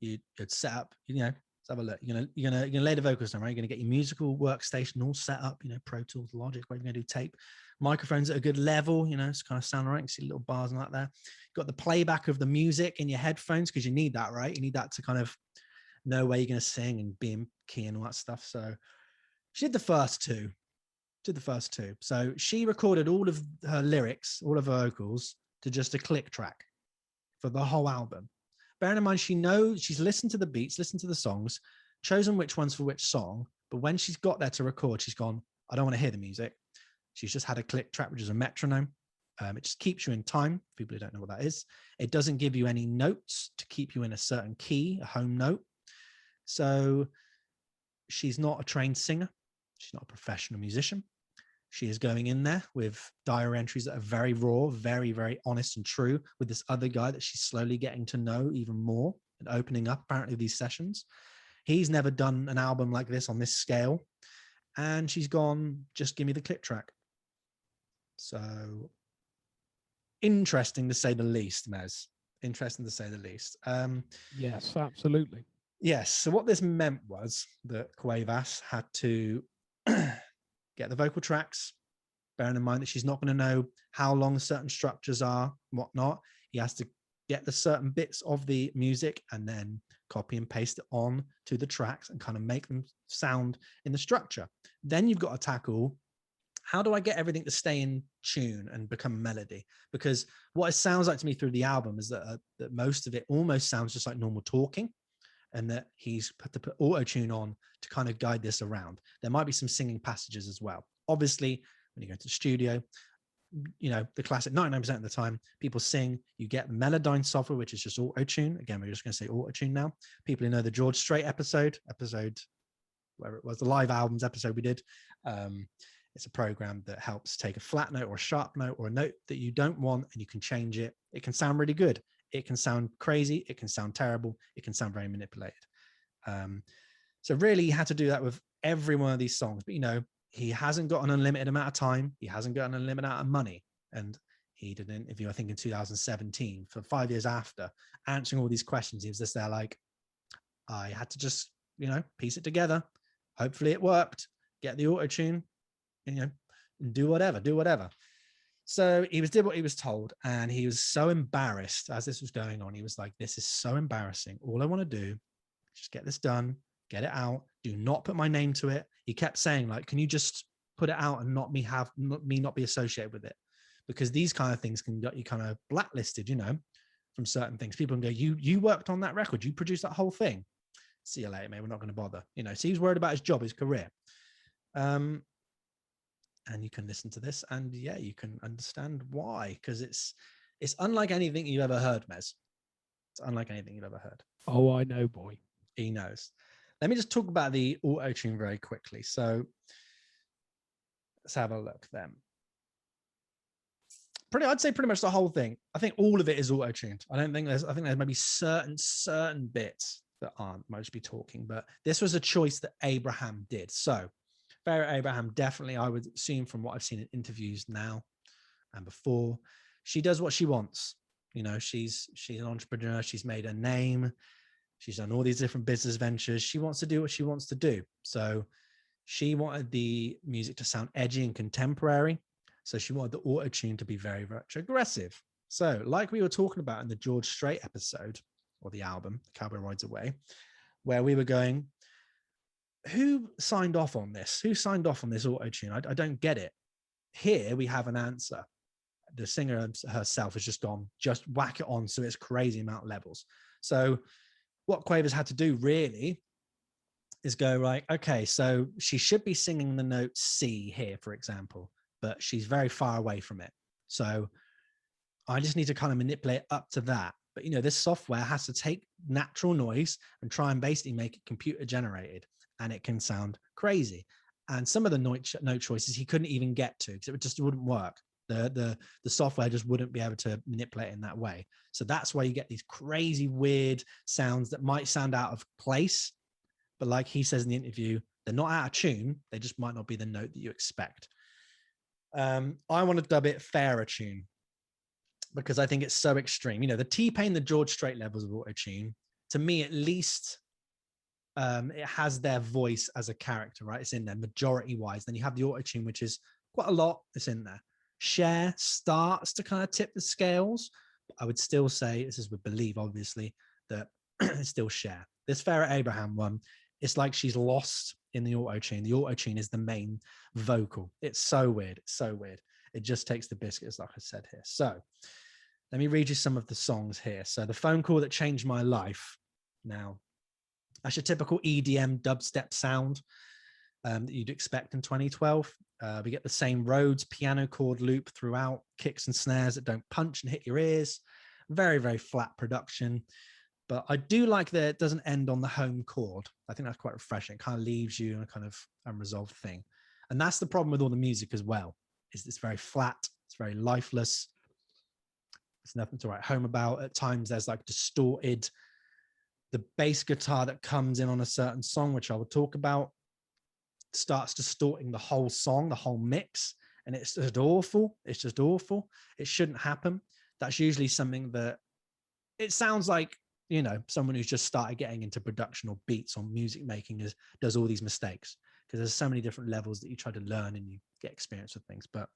You'd set up, let's have a look. You're gonna lay the vocals down, right? You're gonna get your musical workstation all set up, Pro Tools, Logic, where you're gonna do tape, microphones at a good level, it's kind of sound right. You see little bars and that there. You've got the playback of the music in your headphones because you need that, right? You need that to kind of know where you're gonna sing and be in key and all that stuff. So she did the first two. So she recorded all of her lyrics, all of her vocals to just a click track for the whole album. Bearing in mind, she's listened to the beats, listened to the songs, chosen which ones for which song. But when she's got there to record, she's gone, I don't want to hear the music. She's just had a click track, which is a metronome. It just keeps you in time. For people who don't know what that is. It doesn't give you any notes to keep you in a certain key, a home note. So she's not a trained singer. She's not a professional musician. She is going in there with diary entries that are very raw, very, very honest and true with this other guy that she's slowly getting to know even more and opening up apparently these sessions. He's never done an album like this on this scale. And she's gone, just give me the click track. So interesting to say the least, Mez. Interesting to say the least. Yes, absolutely. Yes. So what this meant was that Cuevas had to get the vocal tracks, bearing in mind that she's not going to know how long certain structures are and whatnot. He has to get the certain bits of the music and then copy and paste it on to the tracks and kind of make them sound in the structure. Then you've got to tackle, how do I get everything to stay in tune and become a melody? Because what it sounds like to me through the album is that most of it almost sounds just like normal talking, and that he's put auto-tune on to kind of guide this around. There might be some singing passages as well. Obviously, when you go to the studio, the classic 99% of the time, people sing, you get the Melodyne software, which is just auto-tune. Again, we're just going to say auto-tune now. People who know the George Strait episode, where it was the live albums episode we did, it's a program that helps take a flat note or a sharp note or a note that you don't want, and you can change it. It can sound really good. It can sound crazy. It can sound terrible. It can sound very manipulated. So really, he had to do that with every one of these songs. But, he hasn't got an unlimited amount of time. He hasn't got an unlimited amount of money. And he did an interview, I think, in 2017, for 5 years after, answering all these questions. He was just there like, I had to just, piece it together. Hopefully it worked. Get the auto-tune, and do whatever. So he did what he was told, and he was so embarrassed as this was going on. He was like, this is so embarrassing. All I want to do is just get this done, get it out. Do not put my name to it. He kept saying, like, can you just put it out and not be associated with it? Because these kind of things can get you kind of blacklisted, from certain things. People can go, you worked on that record. You produced that whole thing. See you later, mate. We're not going to bother. So he's worried about his job, his career. And you can listen to this, and yeah, you can understand why, because it's unlike anything you've ever heard, Mez. It's unlike anything you've ever heard. Oh, I know, boy. He knows. Let me just talk about the auto-tune very quickly. So let's have a look then. I'd say pretty much the whole thing. I think all of it is auto-tuned. I think there's maybe certain bits that aren't. Might just be talking, but this was a choice that Abraham did. So Farah Abraham, definitely, I would assume from what I've seen in interviews now and before, she does what she wants. She's an entrepreneur. She's made a name. She's done all these different business ventures. She wants to do what she wants to do. So she wanted the music to sound edgy and contemporary. So she wanted the auto-tune to be very, very aggressive. So like we were talking about in the George Strait episode, or the album, Cowboy Rides Away, where we were going, who signed off on this? Who signed off on this auto-tune? I don't get it. Here we have an answer. The singer herself has just gone, just whack it on so it's crazy amount of levels. So what Cuevas had to do really is go, right, okay, so she should be singing the note C here, for example, but she's very far away from it. So I just need to kind of manipulate up to that. But, this software has to take natural noise and try and basically make it computer generated, and it can sound crazy. And some of the note choices he couldn't even get to because it just wouldn't work. The software just wouldn't be able to manipulate it in that way. So that's why you get these crazy, weird sounds that might sound out of place. But like he says in the interview, they're not out of tune. They just might not be the note that you expect. I want to dub it fairer tune because I think it's so extreme. The T-Pain, the George Strait levels of auto-tune, to me at least, it has their voice as a character, right? It's in there majority-wise. Then you have the auto-tune, which is quite a lot. It's in there. Cher starts to kind of tip the scales. I would still say, this is with Believe, obviously, that it's still Cher. This Farrah Abraham one, it's like she's lost in the auto-tune. The auto-tune is the main vocal. It's so weird. It's so weird. It just takes the biscuits, like I said here. So let me read you some of the songs here. So The Phone Call That Changed My Life. Now, that's your typical EDM dubstep sound that you'd expect in 2012. We get the same Rhodes piano chord loop throughout, kicks and snares that don't punch and hit your ears. Very, very flat production. But I do like that it doesn't end on the home chord. I think that's quite refreshing. It kind of leaves you in a kind of unresolved thing. And that's the problem with all the music as well, is it's very flat. It's very lifeless. There's nothing to write home about. At times there's like distorted, the bass guitar that comes in on a certain song, which I will talk about, starts distorting the whole song, the whole mix. And it's just awful. It's just awful. It shouldn't happen. That's usually something that it sounds like, someone who's just started getting into production or beats or music making does all these mistakes, because there's so many different levels that you try to learn and you get experience with things. But,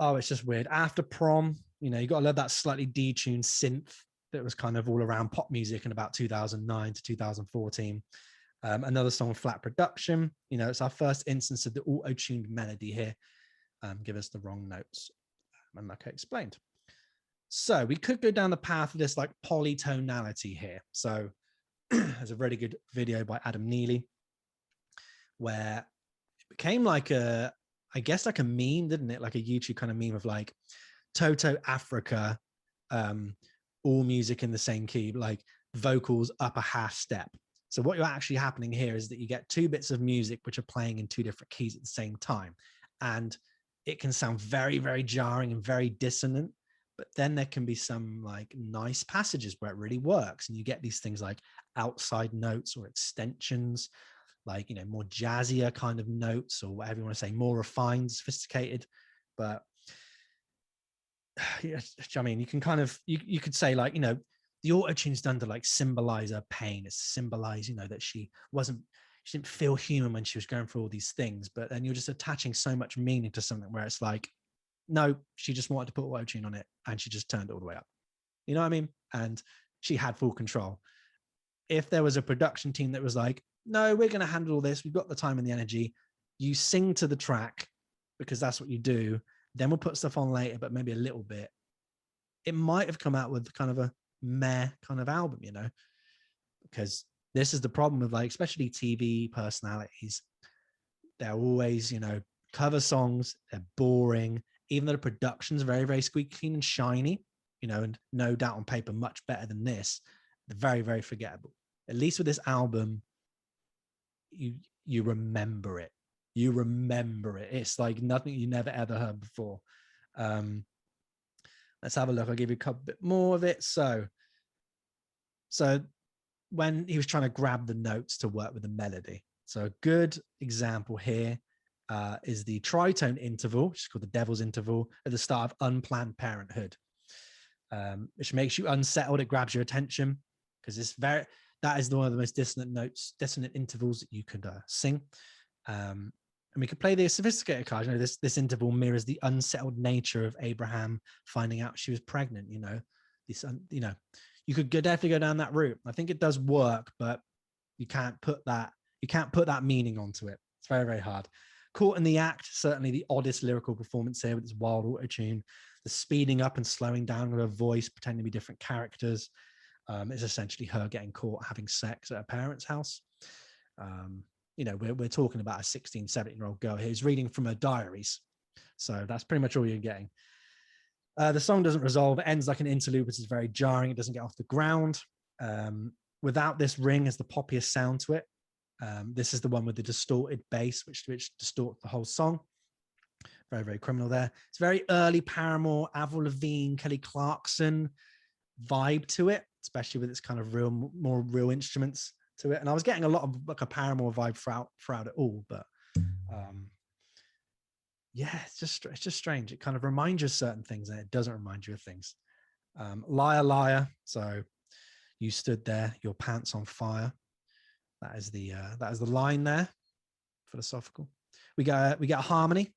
it's just weird. After Prom, you got to love that slightly detuned synth that was kind of all around pop music in about 2009 to 2014. Another song, Flat Production. It's our first instance of the auto-tuned melody here. Give us the wrong notes. And like I explained. So we could go down the path of this like polytonality here. So there's a really good video by Adam Neely where it became like a meme, didn't it? Like a YouTube kind of meme of like Toto Africa, all music in the same key, like vocals up a half step. So what you're actually happening here is that you get two bits of music which are playing in two different keys at the same time. And it can sound very, very jarring and very dissonant. But then there can be some like nice passages where it really works. And you get these things like outside notes or extensions, like, more jazzier kind of notes or whatever you want to say, more refined, sophisticated. But I mean, you can kind of, you could say like, the auto-tune's done to like symbolize her pain. It's to symbolize, that she didn't feel human when she was going through all these things. But then you're just attaching so much meaning to something where it's like, no, she just wanted to put auto-tune on it and she just turned it all the way up. You know what I mean? And she had full control. If there was a production team that was like, no, we're going to handle all this, we've got the time and the energy, you sing to the track because that's what you do, then we'll put stuff on later, but maybe a little bit. It might have come out with kind of a meh kind of album, because this is the problem with like, especially TV personalities. They're always, cover songs, they're boring, even though the production's very, very squeaky clean and shiny, and no doubt on paper, much better than this. They're very, very forgettable. At least with this album, you remember it. You remember it. It's like nothing you never ever heard before. Let's have a look. I'll give you a couple bit more of it. So when he was trying to grab the notes to work with the melody. So a good example here is the tritone interval, which is called the Devil's Interval, at the start of Unplanned Parenthood, which makes you unsettled. It grabs your attention because that is one of the most dissonant intervals that you could sing. And we could play the sophisticated card. This interval mirrors the unsettled nature of Abraham finding out she was pregnant. You could definitely go down that route. I think it does work, but you can't put that meaning onto it. It's very, very hard. Caught in the Act, certainly the oddest lyrical performance here with its wild auto-tune, the speeding up and slowing down of her voice, pretending to be different characters. Is essentially her getting caught having sex at her parents' house. We're talking about a 16, 17-year-old girl who's reading from her diaries. So that's pretty much all you're getting. The song doesn't resolve. It ends like an interlude, which is very jarring. It doesn't get off the ground. Without This Ring is the poppiest sound to it. This is the one with the distorted bass, which distorts the whole song. Very, very criminal there. It's very early Paramore, Avril Lavigne, Kelly Clarkson vibe to it, especially with its kind of more real instruments to it. And I was getting a lot of like a Paramore vibe throughout it all, but yeah, it's just strange. It kind of reminds you of certain things and it doesn't remind you of things. Liar, liar. So you stood there, your pants on fire. That is the line there. Philosophical. We get a harmony,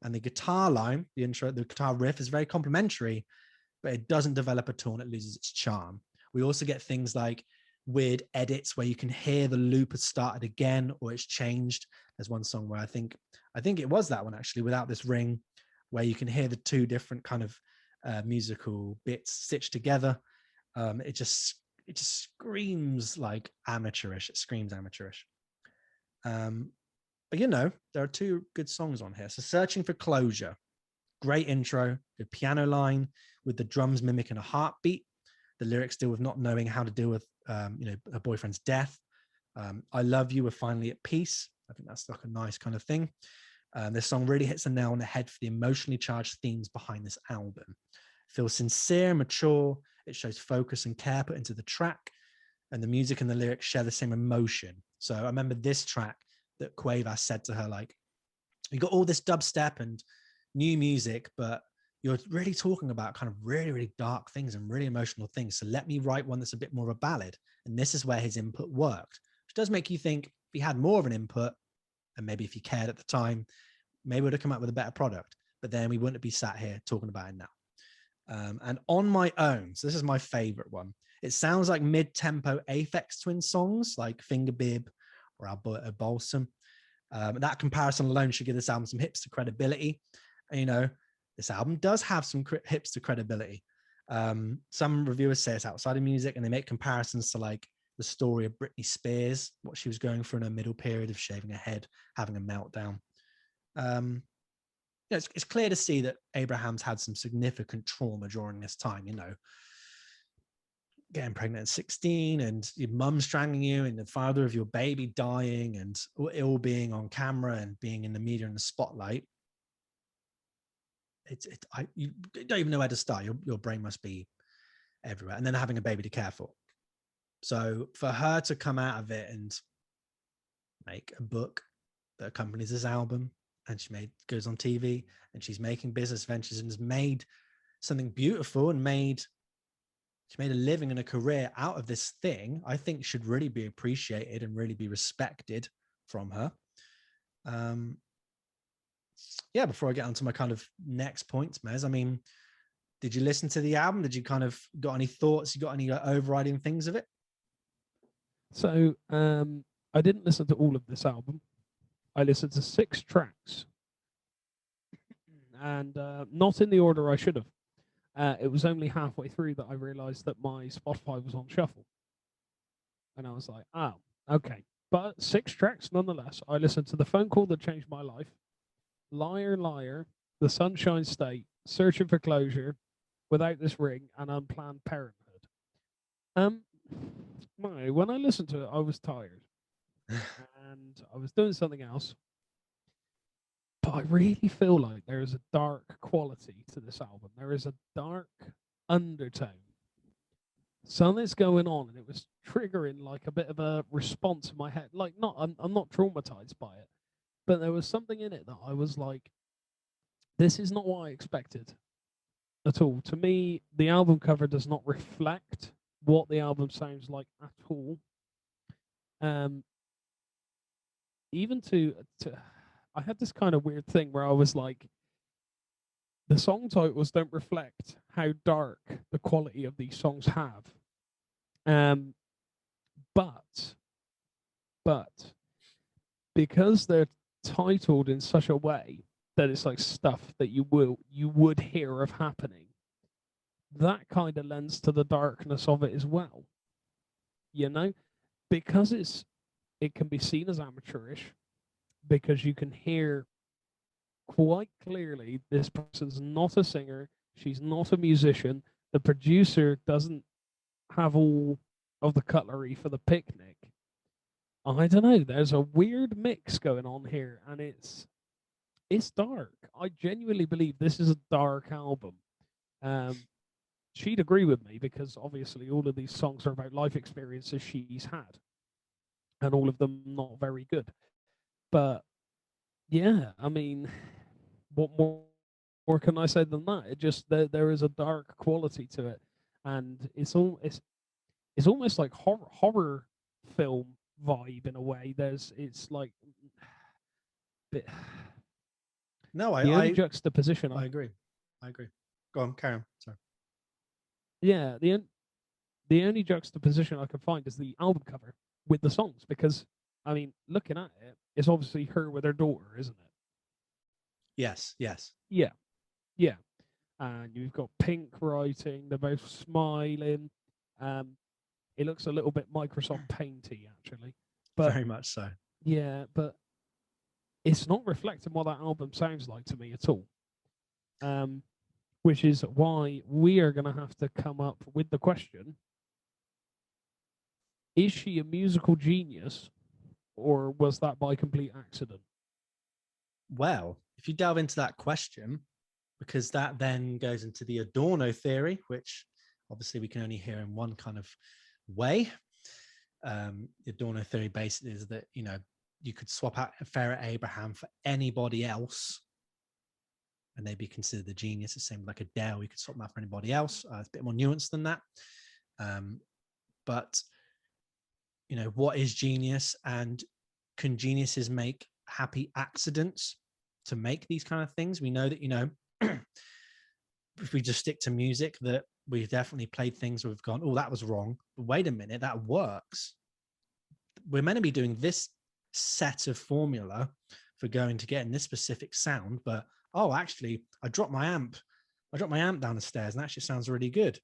and the guitar line, the intro, the guitar riff is very complimentary, but it doesn't develop at all and it loses its charm. We also get things like weird edits where you can hear the loop has started again or it's changed. There's one song where I think it was that one actually, Without This Ring, where you can hear the two different kind of musical bits stitched together. It just screams like amateurish. It screams amateurish. But there are two good songs on here. So Searching for Closure, great intro, good piano line with the drums mimicking a heartbeat. The lyrics deal with not knowing how to deal with, her boyfriend's death. I Love You, We're Finally at Peace. I think that's like a nice kind of thing. This song really hits the nail on the head for the emotionally charged themes behind this album. It feels sincere, mature. It shows focus and care put into the track, and the music and the lyrics share the same emotion. So I remember this track that Cuevas said to her, like, you got all this dubstep and new music, but you're really talking about kind of really, really dark things and really emotional things. So let me write one that's a bit more of a ballad. And this is where his input worked, which does make you think if he had more of an input, and maybe if he cared at the time, maybe would have come up with a better product. But then we wouldn't be sat here talking about it now. And On My Own, so this is my favorite one. It sounds like mid-tempo Aphex Twin songs like Finger Bib or Alberto Balsam. That comparison alone should give this album some hipster credibility. And, this album does have some hipster credibility. Some reviewers say it's outside of music, and they make comparisons to like the story of Britney Spears, what she was going through in her middle period of shaving her head, having a meltdown. It's clear to see that Abraham's had some significant trauma during this time, getting pregnant at 16 and your mum strangling you and the father of your baby dying and it all being on camera and being in the media and the spotlight. You don't even know where to start. Your brain must be everywhere. And then having a baby to care for. So for her to come out of it and make a book that accompanies this album, and she goes on TV and she's making business ventures and has made something beautiful and she made a living and a career out of this thing, I think should really be appreciated and really be respected from her. Before I get on to my kind of next points, Mez, I mean, did you listen to the album? Did you kind of got any thoughts? You got any overriding things of it? So I didn't listen to all of this album. I listened to 6 tracks, and not in the order I should have. It was only halfway through that I realized that my Spotify was on shuffle. And I was like, oh, okay. But 6 tracks nonetheless. I listened to The Phone Call That Changed My Life, Liar, Liar, The Sunshine State, Searching for Closure, Without This Ring, and Unplanned Parenthood. When I listened to it, I was tired. And I was doing something else. But I really feel like there is a dark quality to this album. There is a dark undertone. Something's going on, and it was triggering like a bit of a response in my head. Like, I'm not traumatized by it, but there was something in it that I was like, this is not what I expected at all. To me, the album cover does not reflect what the album sounds like at all. Even to I had this kind of weird thing where I was like, the song titles don't reflect how dark the quality of these songs have. But because they're titled in such a way that it's like stuff that you would hear of happening, that kind of lends to the darkness of it as well. Because it can be seen as amateurish, because you can hear quite clearly this person's not a singer. She's not a musician. The producer doesn't have all of the cutlery for the picnic. I don't know. There's a weird mix going on here, and it's dark. I genuinely believe this is a dark album. Um, she'd agree with me because obviously all of these songs are about life experiences she's had, and all of them not very good. But yeah, I mean, what more can I say than that? It just there is a dark quality to it, and it's almost like horror film vibe in a way. It's like bit, No, the only juxtaposition I agree. I agree. Go on, carry on. Sorry. yeah, the only juxtaposition I can find is the album cover with the songs, because I mean, looking at it, it's obviously her with her daughter, isn't it? Yes, yes. Yeah, yeah. And you've got pink writing. They're both smiling. Um, it looks a little bit Microsoft Painty actually, but Very much so. yeah, but it's not reflecting what that album sounds like to me at all. Um, which is why we are going to have to come up with the question: is she a musical genius, or was that by complete accident? Well, if you delve into that question, because that then goes into the Adorno theory, which obviously we can only hear in one kind of way. The Adorno theory basically is that, you know, you could swap out Farrah Abraham for anybody else and they'd be considered a genius. The same like Adele, you could swap them out for anybody else. It's a bit more nuanced than that. But, you know, what is genius, and can geniuses make happy accidents to make these kind of things? We know that, you know, if we just stick to music, that we've definitely played things where we've gone, oh, that was wrong. But wait a minute, that works. We're meant to be doing this set of formula for going to getting this specific sound, but oh, actually, I dropped my amp down the stairs, and actually sounds really good.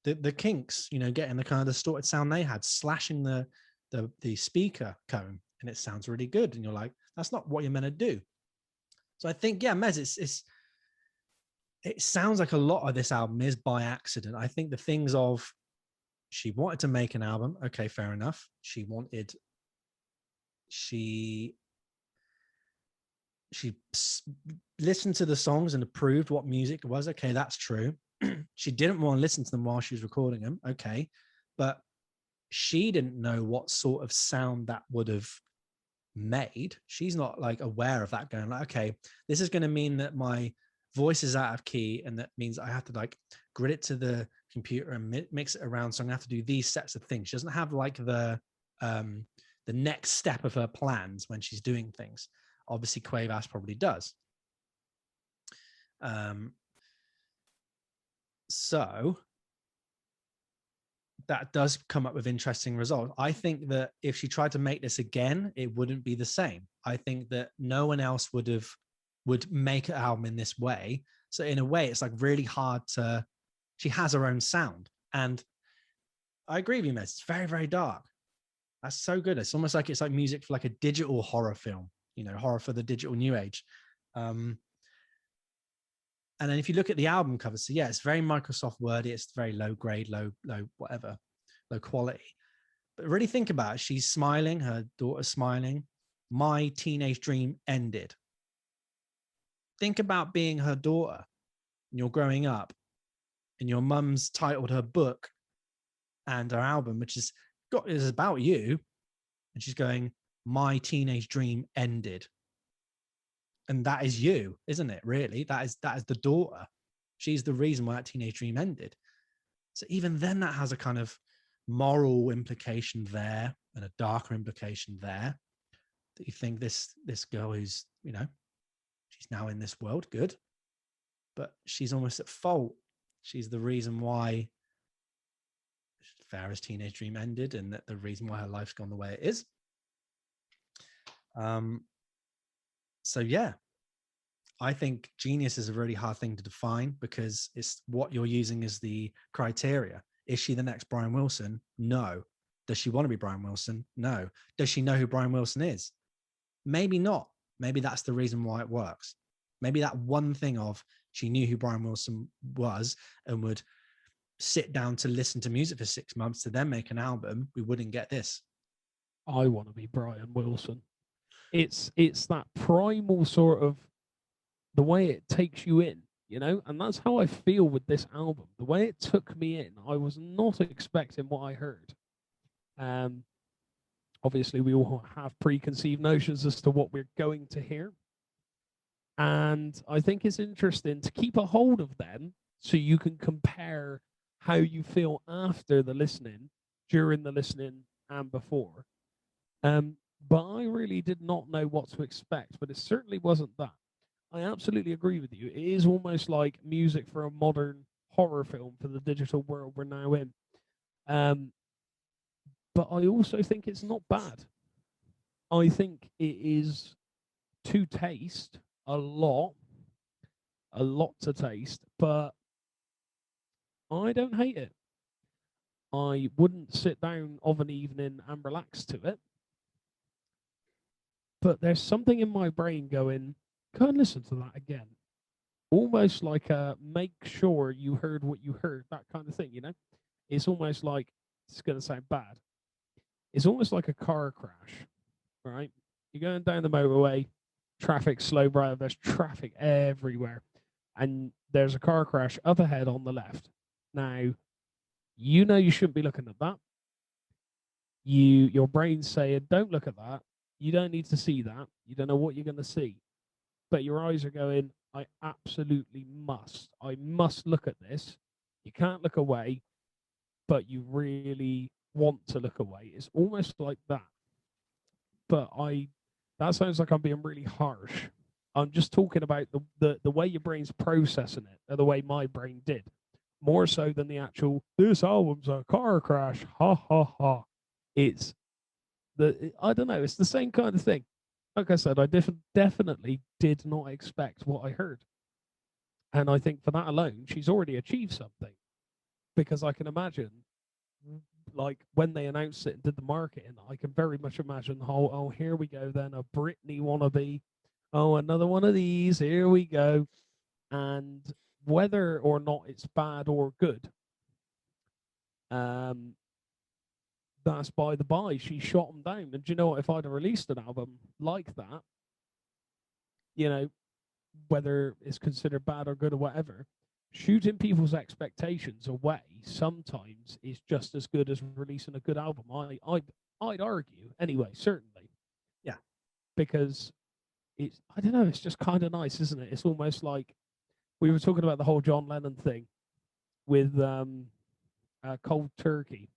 The Kinks, you know, getting the kind of distorted sound they had, slashing the speaker cone, and it sounds really good. And you're like, that's not what you're meant to do. So I think, yeah, Mez, it sounds like a lot of this album is by accident. I think the things of, she wanted to make an album. Okay, fair enough. She listened to the songs and approved what music was. Okay, that's true. She didn't want to listen to them while she was recording them. Okay, but she didn't know what sort of sound that would have made. She's not like aware of that, going like, okay, this is going to mean that my voice is out of key, and that means I have to like grid it to the computer and mix it around, so I'm gonna have to do these sets of things. She doesn't have like the next step of her plans when she's doing things. Obviously Quavas probably does. So that does come up with interesting results. I think that if she tried to make this again, it wouldn't be the same. I think that no one else would make an album in this way. So in a way, it's like really hard to, she has her own sound. And I agree with you, Mez. It's very, very dark. That's so good. It's almost like it's like music for like a digital horror film, you know, horror for the digital new age. And then if you look at the album cover, so yeah, it's very Microsoft Wordy. It's very low grade, low whatever, low quality. But really think about it. She's smiling. Her daughter's smiling. My teenage dream ended. Think about being her daughter and you're growing up and your mum's titled her book and her album, which is about you. And she's going, my teenage dream ended. And that is you, isn't it? Really, that is the daughter. She's the reason why that teenage dream ended. So even then, that has a kind of moral implication there and a darker implication there. That you think this girl who's, you know, she's now in this world, good, but she's almost at fault. She's the reason why Farrah's teenage dream ended, and that the reason why her life's gone the way it is. So yeah, I think genius is a really hard thing to define because it's what you're using as the criteria. Is she the next Brian Wilson? No. Does she want to be Brian Wilson? No. Does she know who Brian Wilson is? Maybe not. Maybe that's the reason why it works. Maybe that one thing of she knew who Brian Wilson was and would sit down to listen to music for 6 months to then make an album, we wouldn't get this. I want to be Brian Wilson. It's that primal sort of the way it takes you in, and that's how I feel with this album. The way it took me in, I was not expecting what I heard. Obviously, we all have preconceived notions as to what we're going to hear. And I think it's interesting to keep a hold of them so you can compare how you feel after the listening, during the listening, and before. But I really did not know what to expect, but it certainly wasn't that. I absolutely agree with you. It is almost like music for a modern horror film for the digital world we're now in. But I also think it's not bad. I think it is to taste a lot to taste, but I don't hate it. I wouldn't sit down of an evening and relax to it. But there's something in my brain going, go and listen to that again. Almost like a make sure you heard what you heard, that kind of thing, It's almost like, it's going to sound bad. It's almost like a car crash, right? You're going down the motorway, traffic slow drive, there's traffic everywhere, and there's a car crash up ahead on the left. Now, you shouldn't be looking at that. Your brain's saying, don't look at that. You don't need to see that. You don't know what you're going to see. But your eyes are going, I absolutely must. I must look at this. You can't look away, but you really want to look away. It's almost like that. But that sounds like I'm being really harsh. I'm just talking about the way your brain's processing it, or the way my brain did. More so than the actual, this album's a car crash. Ha ha ha. It's I don't know, it's the same kind of thing. Like I said, I definitely did not expect what I heard. And I think for that alone, she's already achieved something. Because I can imagine, like, when they announced it and did the marketing, I can very much imagine the whole, oh, here we go then, a Britney wannabe. Oh, another one of these, here we go. And whether or not it's bad or good, that's by the by. She shot them down. And do you know what? If I'd have released an album like that, whether it's considered bad or good or whatever, shooting people's expectations away sometimes is just as good as releasing a good album. I'd argue anyway, certainly. Yeah. Because I don't know, it's just kind of nice, isn't it? It's almost like we were talking about the whole John Lennon thing with Cold Turkey.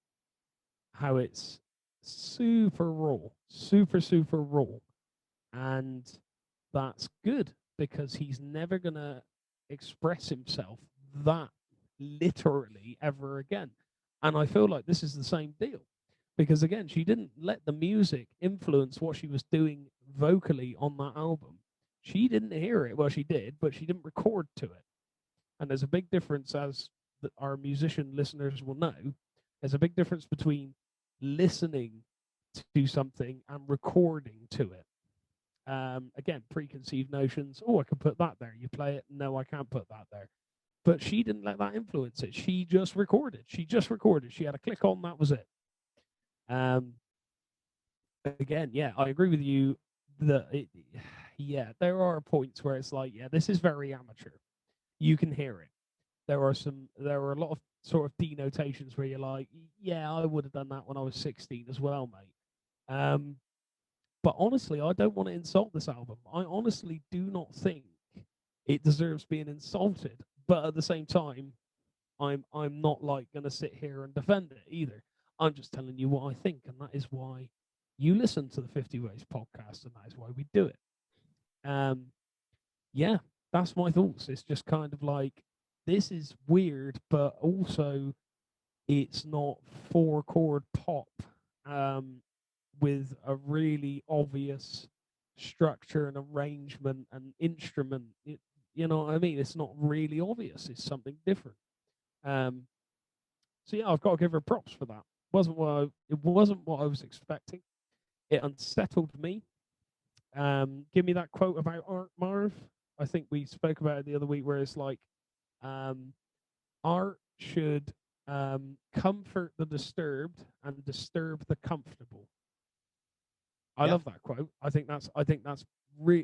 How it's super raw, super raw, and that's good because he's never gonna express himself that literally ever again. And I feel like this is the same deal because again, she didn't let the music influence what she was doing vocally on that album. She didn't hear it. Well, she did, but she didn't record to it. And there's a big difference, as our musician listeners will know. There's a big difference between listening to something and recording to it. Again, preconceived notions. Oh, I can put that there. You play it. No, I can't put that there. But she didn't let that influence it. She just recorded. She had a click on. That was it. Again, yeah, I agree with you. There are points where it's like, yeah, this is very amateur. You can hear it. There are a lot of sort of denotations where you're like, yeah, I would have done that when I was 16 as well, mate. But honestly, I don't want to insult this album. I honestly do not think it deserves being insulted. But at the same time, I'm not like going to sit here and defend it either. I'm just telling you what I think, and that is why you listen to the 50 Ways podcast, and that is why we do it. Yeah, that's my thoughts. It's just kind of like, this is weird, but also it's not 4-chord pop with a really obvious structure and arrangement and instrument. You know what I mean? It's not really obvious. It's something different. So yeah, I've got to give her props for that. It wasn't what I was expecting. It unsettled me. Give me that quote about art, Marv. I think we spoke about it the other week, where it's like, um, art should comfort the disturbed and disturb the comfortable. I Yeah. love that quote. I think that's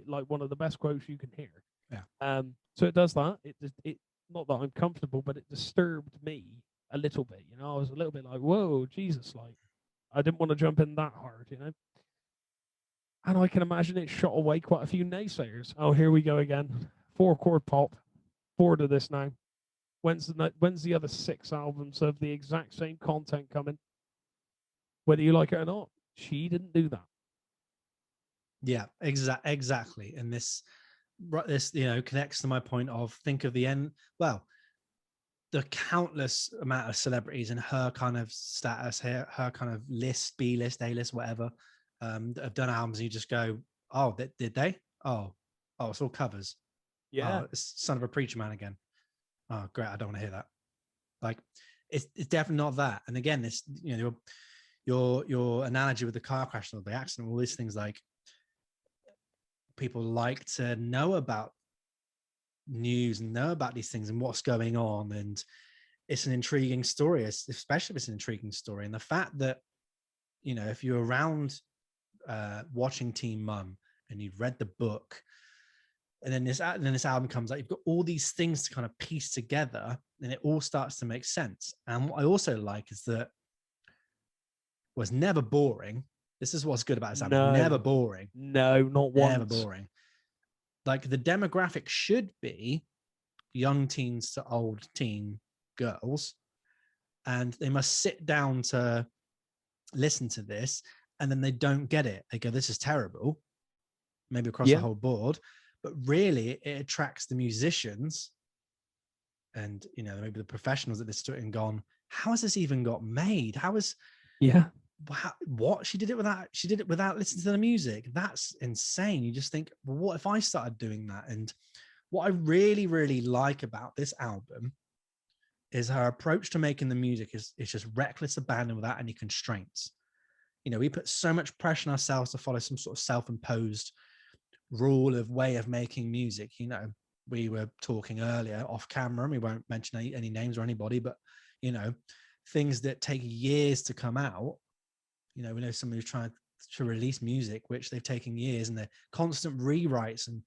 like one of the best quotes you can hear. Yeah. So it does that. It not that I'm comfortable, but it disturbed me a little bit. You know, I was a little bit like, whoa, Jesus, like I didn't want to jump in that hard. You know, and I can imagine it shot away quite a few naysayers. Oh, here we go again. 4-chord pop. Bored of this now. When's the other 6 albums of the exact same content coming? Whether you like it or not, she didn't do that. Yeah, exactly. And this connects to my point of, think of the end. Well, the countless amount of celebrities in her kind of status here, her kind of list, B list, A list, whatever, that have done albums. And you just go, oh, did they? Oh, it's all covers. Yeah. Oh, it's Son of a Preacher Man again. Oh, great. I don't want to hear that. Like, it's definitely not that. And again, this, your analogy with the car crash or the accident, all these things, like, people like to know about news and know about these things and what's going on. And it's an intriguing story, especially if it's an intriguing story. And the fact that, if you're around watching Teen Mum and you've read the book, and then this album comes out, you've got all these things to kind of piece together, and it all starts to make sense. And what I also like is that was never boring. This is what's good about this album. No. Never boring. No, not once. Never boring. Like, the demographic should be young teens to old teen girls, and they must sit down to listen to this, and then they don't get it. They go, this is terrible, maybe across the whole board. But really, it attracts the musicians and, maybe the professionals that listen to it and gone, how has this even got made? What? She did it without listening to the music. That's insane. You just think, well, what if I started doing that? And what I really, really like about this album is her approach to making the music is just reckless abandon without any constraints. We put so much pressure on ourselves to follow some sort of self-imposed rule of way of making music. We were talking earlier off camera, and we won't mention any names or anybody, but things that take years to come out. We know somebody who's trying to release music, which they've taken years, and they're constant rewrites, and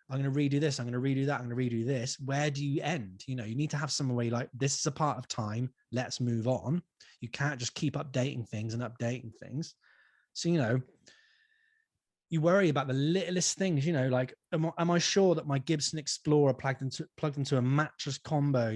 I'm going to redo this, I'm going to redo that, I'm going to redo this. Where do you end? You need to have some way, like, this is a part of time, let's move on. You can't just keep updating things. So, you worry about the littlest things, like, am I sure that my Gibson Explorer plugged into a mattress combo,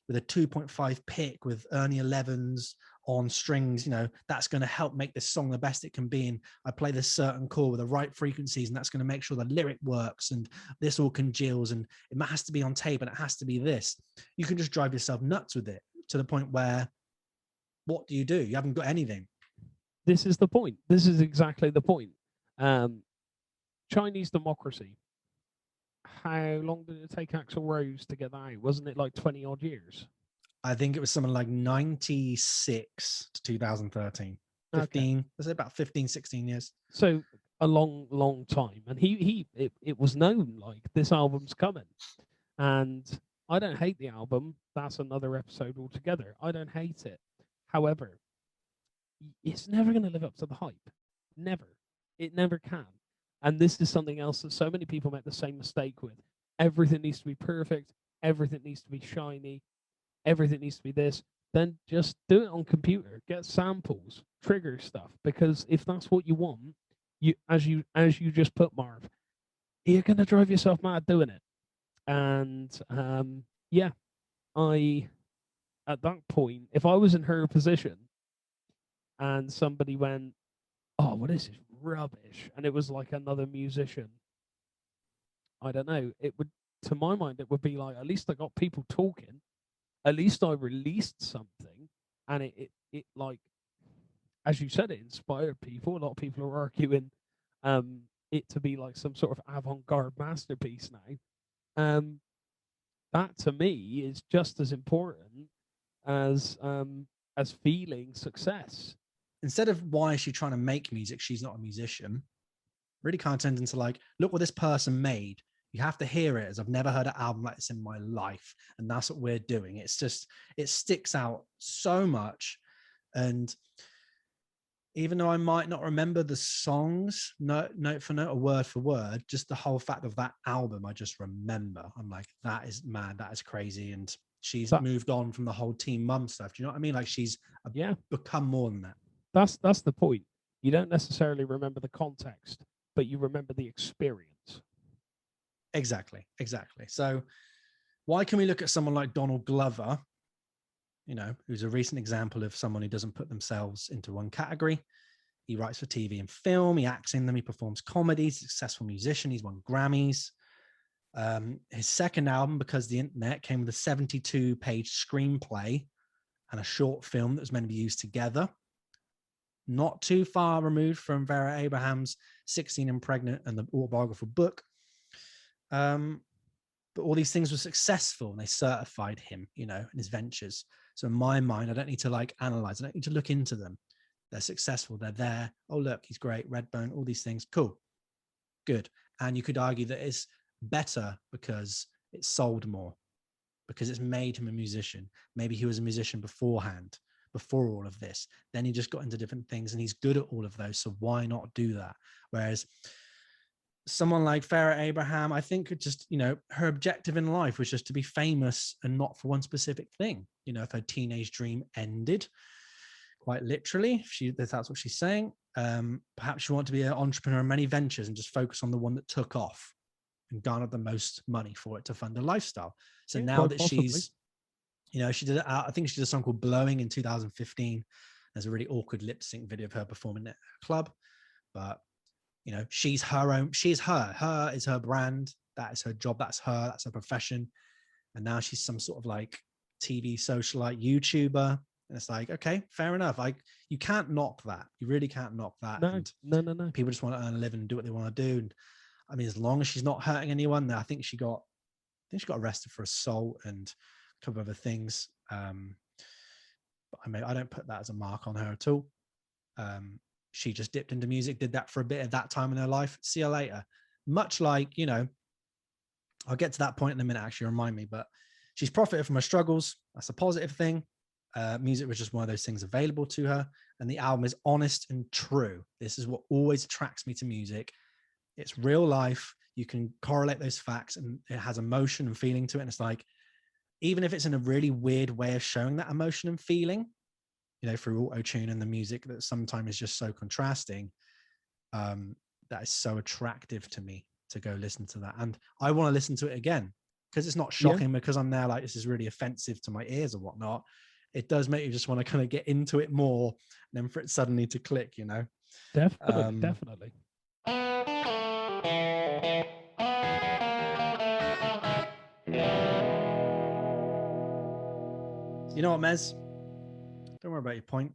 with a 2.5 pick with Ernie 11s on strings, that's going to help make this song the best it can be. And I play this certain chord with the right frequencies, and that's going to make sure the lyric works, and this all congeals, and it has to be on tape, and it has to be this. You can just drive yourself nuts with it, to the point where, what do? You haven't got anything. This is the point. This is exactly the point. Chinese Democracy. How long did it take Axl Rose to get that out? Wasn't it like 20 odd years? I think it was something like 96 to 2013. 15, let's say about 15, 16 years. So a long time. And it was known, like, this album's coming. And I don't hate the album. That's another episode altogether. I don't hate it. However, it's never going to live up to the hype. Never. It never can. And this is something else that so many people make the same mistake with. Everything needs to be perfect. Everything needs to be shiny. Everything needs to be this. Then just do it on computer. Get samples, trigger stuff. Because if that's what you want, as you just put, Marv, you're gonna drive yourself mad doing it. And at that point, if I was in her position and somebody went, oh, well, this is rubbish, and it was like another musician, I don't know, it would, to my mind, it would be like, at least I got people talking, at least I released something, and it like, as you said, it inspired people. A lot of people are arguing it to be like some sort of avant-garde masterpiece now. That to me is just as important as feeling success. Instead of why is she trying to make music, she's not a musician, really kind of turns into like, look what this person made. You have to hear it, as I've never heard an album like this in my life. And that's what we're doing. It's just, it sticks out so much. And even though I might not remember the songs note for note or word for word, just the whole fact of that album, I just remember. I'm like, that is mad, that is crazy. And she's moved on from the whole Teen Mum stuff. Do you know what I mean? Like, she's become more than that. That's the point. You don't necessarily remember the context, but you remember the experience. Exactly. So why can we look at someone like Donald Glover, who's a recent example of someone who doesn't put themselves into one category? He writes for TV and film. He acts in them. He performs comedies. He's a successful musician. He's won Grammys. His second album, Because the Internet, came with a 72-page screenplay and a short film that was meant to be used together. Not too far removed from Vera Abraham's 16 and Pregnant and the autobiographical book. But all these things were successful, and they certified him, in his ventures. So in my mind, I don't need to analyze. I don't need to look into them. They're successful. They're there. Oh, look, he's great. Redbone, all these things. Cool. Good. And you could argue that it's better because it sold more, because it's made him a musician. Maybe he was a musician beforehand, before all of this. Then he just got into different things, and he's good at all of those. So why not do that? Whereas someone like Farrah Abraham, I think could just, her objective in life was just to be famous and not for one specific thing. If her teenage dream ended, quite literally, if that's what she's saying, perhaps you want to be an entrepreneur in many ventures and just focus on the one that took off and garnered the most money for it to fund a lifestyle. So now that she's, she did, I think she did a song called Blowing in 2015. There's a really awkward lip sync video of her performing at a club, but she's her own, her is her brand. That is her job. That's her profession. And now she's some sort of TV socialite YouTuber. And it's okay, fair enough. You can't knock that. You really can't knock that. No. People just want to earn a living and do what they want to do. And I mean, as long as she's not hurting anyone, I think she got arrested for assault and a couple of other things. But I don't put that as a mark on her at all. She just dipped into music, did that for a bit at that time in her life. See you later. Much like, I'll get to that point in a minute, actually, remind me, but she's profited from her struggles. That's a positive thing. Music was just one of those things available to her, and the album is honest and true. This is what always attracts me to music. It's real life. You can correlate those facts, and it has emotion and feeling to it. And it's even if it's in a really weird way of showing that emotion and feeling, through auto-tune and the music that sometimes is just so contrasting, that is so attractive to me to go listen to that. And I want to listen to it again, because it's not shocking because I'm now this is really offensive to my ears or whatnot. It does make you just want to kind of get into it more, and then for it suddenly to click, Definitely. You know what, Mez? Don't worry about your point,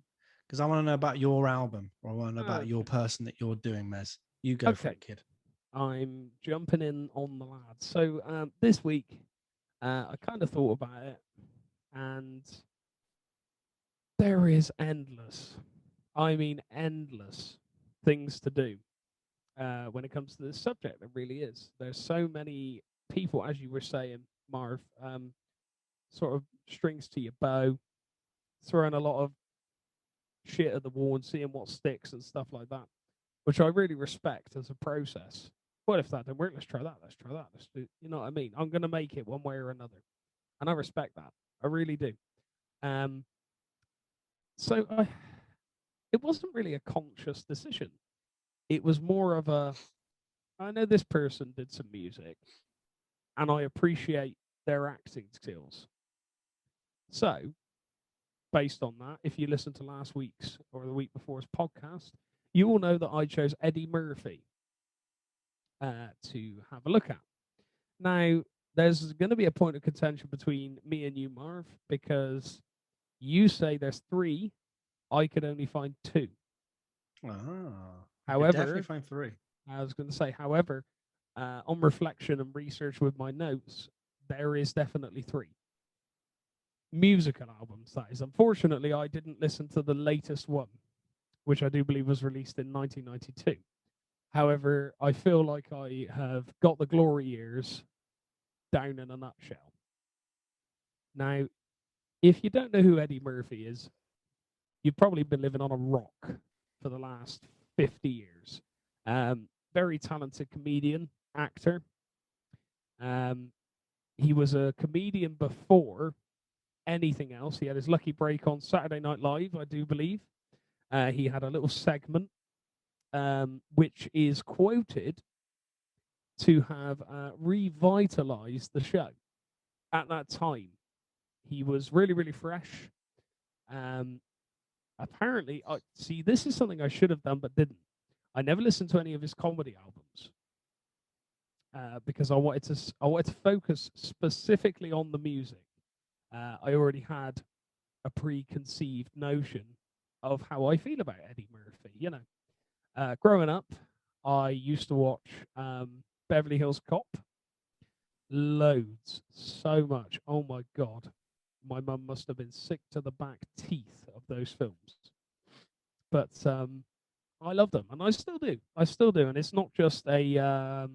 because I want to know about your album, or I want to know about your person that you're doing, Mez. You go for it, kid. I'm jumping in on the lad. So this week, I kind of thought about it, and there is endless things to do when it comes to this subject. There really is. There's so many people, as you were saying, Marv, sort of strings to your bow, throwing a lot of shit at the wall and seeing what sticks and stuff like that, which I really respect as a process. What if that didn't work? Let's try that. Let's do, you know what I mean? I'm going to make it one way or another. And I respect that. I really do. So it wasn't really a conscious decision. It was more of I know this person did some music and I appreciate their acting skills. So, based on that, if you listen to last week's or the week before's podcast, you will know that I chose Eddie Murphy to have a look at. Now, there's going to be a point of contention between me and you, Marv, because you say there's 3. I could only find 2. However, definitely find 3. I was going to say, however, on reflection and research with my notes, there is definitely 3 musical albums. That is, unfortunately, I didn't listen to the latest one, which I do believe was released in 1992. However, I feel like I have got the glory years down in a nutshell. Now, if you don't know who Eddie Murphy is, you've probably been living on a rock for the last 50 years. Very talented comedian, actor. Um, he was a comedian before anything else. He had his lucky break on Saturday Night Live, I do believe. He had a little segment which is quoted to have revitalized the show. At that time, he was really, really fresh. Um, Apparently, see, this is something I should have done but didn't. I never listened to any of his comedy albums because I wanted to focus specifically on the music. I already had a preconceived notion of how I feel about Eddie Murphy. Growing up, I used to watch Beverly Hills Cop loads, so much. Oh my god, my mum must have been sick to the back teeth of those films. But I love them, and I still do. I still do, and it's not just a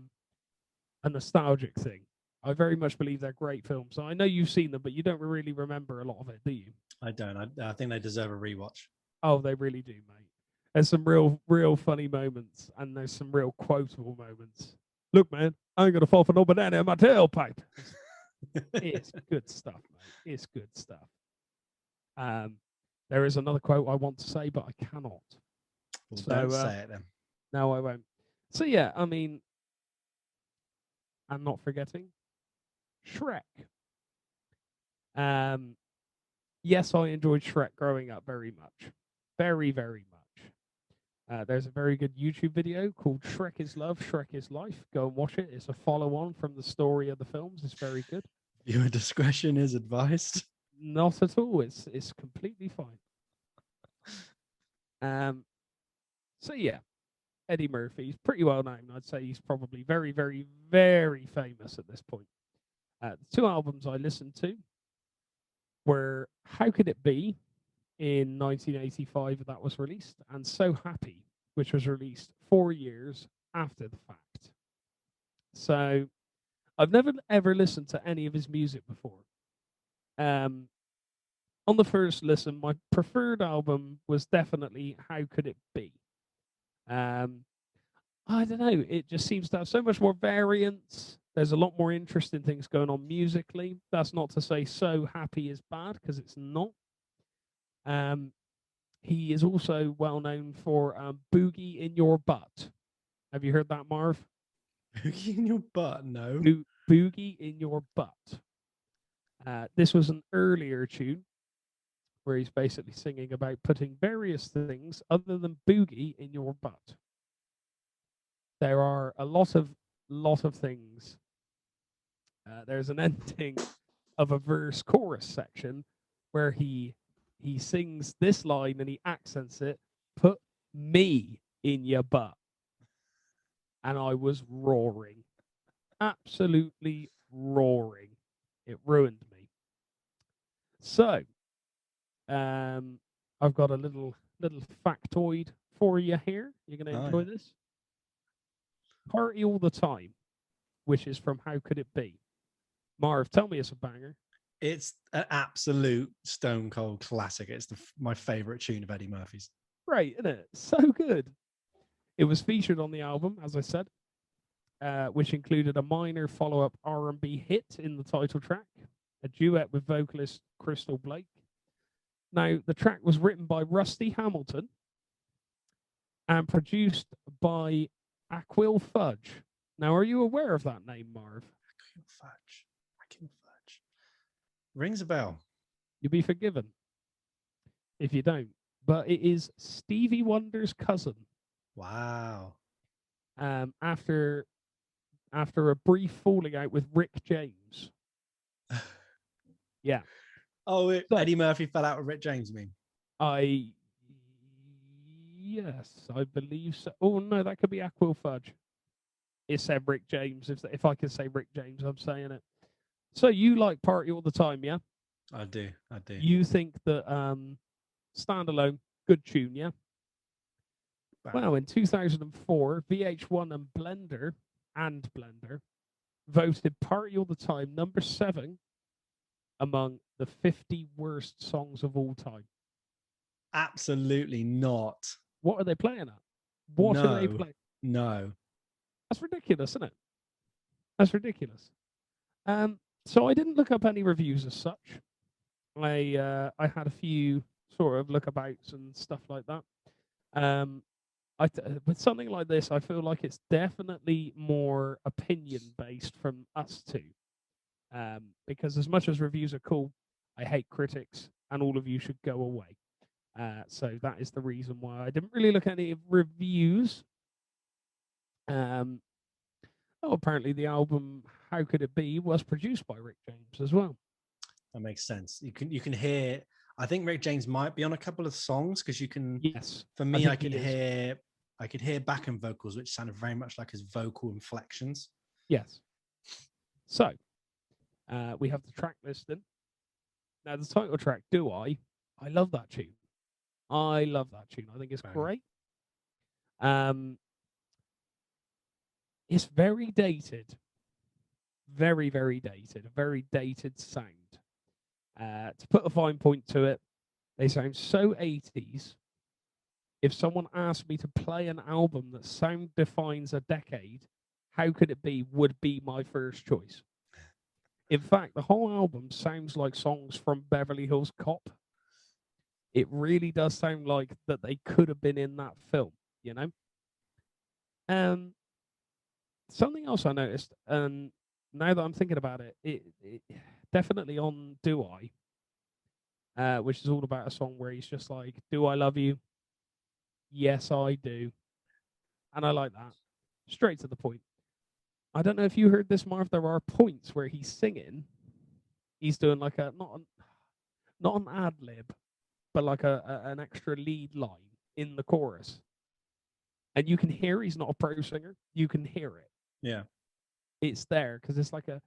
nostalgic thing. I very much believe they're great films. I know you've seen them, but you don't really remember a lot of it, do you? I don't. I think they deserve a rewatch. Oh, they really do, mate. There's some real funny moments, and there's some real quotable moments. Look, man, I ain't gonna fall for no banana in my tailpipe. It's good stuff, mate. It's good stuff. There is another quote I want to say, but I cannot. Well, don't say it then. No, I won't. So yeah, I mean, I'm not forgetting Shrek. Yes, I enjoyed Shrek growing up very much, very very much. There's a very good YouTube video called Shrek is Love, Shrek is Life. Go and watch it. It's a follow-on from the story of the films. It's very good. Viewer discretion is advised. Not at all. It's completely fine. So yeah, Eddie Murphy's pretty well known. I'd say he's probably very, very, very famous at this point. The two albums I listened to were How Could It Be in 1985 that was released, and So Happy, which was released 4 years after the fact. So I've never ever listened to any of his music before. On the first listen, my preferred album was definitely How Could It Be. I don't know. It just seems to have so much more variance. There's a lot more interesting things going on musically. That's not to say So Happy is bad, because it's not. He is also well known for Boogie in Your Butt. Have you heard that, Marv? Boogie in Your Butt? No. Boogie in Your Butt. This was an earlier tune where he's basically singing about putting various things other than boogie in your butt. There are a lot of things. There's an ending of a verse chorus section where he sings this line and he accents it, put me in your butt. And I was roaring. Absolutely roaring. It ruined me. So, I've got a little factoid for you here. You're going to enjoy this. Party All the Time, which is from How Could It Be? Marv, tell me it's a banger. It's an absolute stone cold classic. It's my favorite tune of Eddie Murphy's. Right, isn't it? So good. It was featured on the album, as I said, which included a minor follow-up R&B hit in the title track, a duet with vocalist Crystal Blake. Now, the track was written by Rusty Hamilton and produced by Aquil Fudge. Now, are you aware of that name, Marv? Aquil Fudge. Rings a bell. You'll be forgiven if you don't. But it is Stevie Wonder's cousin. Wow. After a brief falling out with Rick James. Yeah. Oh, Eddie Murphy fell out with Rick James, you mean? Yes, I believe so. Oh, no, that could be Aquil Fudge. It said Rick James. If I can say Rick James, I'm saying it. So you like Party All the Time, yeah? I do. You think that Standalone, good tune, yeah? Well, in 2004, VH1 and Blender voted Party All the Time number 7 among the 50 worst songs of all time. Absolutely not. What are they playing at? What are they playing? No. That's ridiculous, isn't it? That's ridiculous. So I didn't look up any reviews as such. I had a few sort of lookabouts and stuff like that. With something like this, I feel like it's definitely more opinion based from us two. Because as much as reviews are cool, I hate critics, and all of you should go away. So that is the reason why I didn't really look at any reviews. Apparently the album "How Could It Be" was produced by Rick James as well. That makes sense. You can hear. I think Rick James might be on a couple of songs because you can. Yes. For me, I could hear backing vocals, which sounded very much like his vocal inflections. Yes. So we have the track listing. Now the title track, "Do I?" I love that tune. I love that tune. I think it's great. It's very dated. Very, very dated. A very dated sound. To put a fine point to it, they sound so 80s. If someone asked me to play an album that sound defines a decade, How Could It Be would be my first choice. In fact, the whole album sounds like songs from Beverly Hills Cop. It really does sound like that they could have been in that film, you know? Something else I noticed, and now that I'm thinking about it, it definitely on "Do I," which is all about a song where he's just like, "Do I love you? Yes, I do." And I like that. Straight to the point. I don't know if you heard this, Marv. There are points where he's singing. He's doing like not an ad lib, but like an extra lead line in the chorus. And you can hear he's not a pro singer. You can hear it. Yeah. It's there because it's like a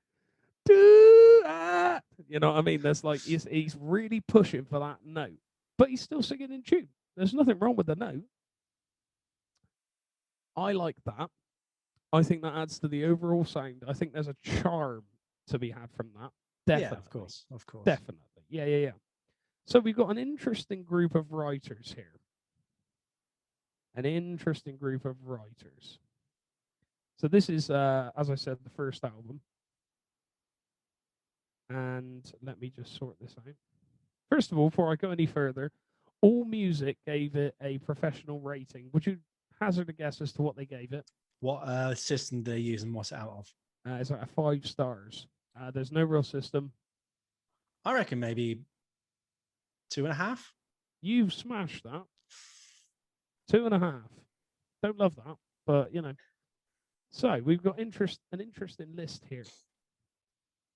do that. You know what I mean? There's like he's really pushing for that note, but he's still singing in tune. There's nothing wrong with the note. I like that. I think that adds to the overall sound. I think there's a charm to be had from that. Definitely. Yeah, of course. Definitely. Yeah. So we've got an interesting group of writers here. An interesting group of writers. So this is, as I said, the first album. And let me just sort this out. First of all, before I go any further, All Music gave it a professional rating. Would you hazard a guess as to what they gave it? What system they use and what's it out of? It's like 5 stars. There's no real system. I reckon maybe 2.5. You've smashed that. 2.5. Don't love that, but you know. So we've got an interesting list here.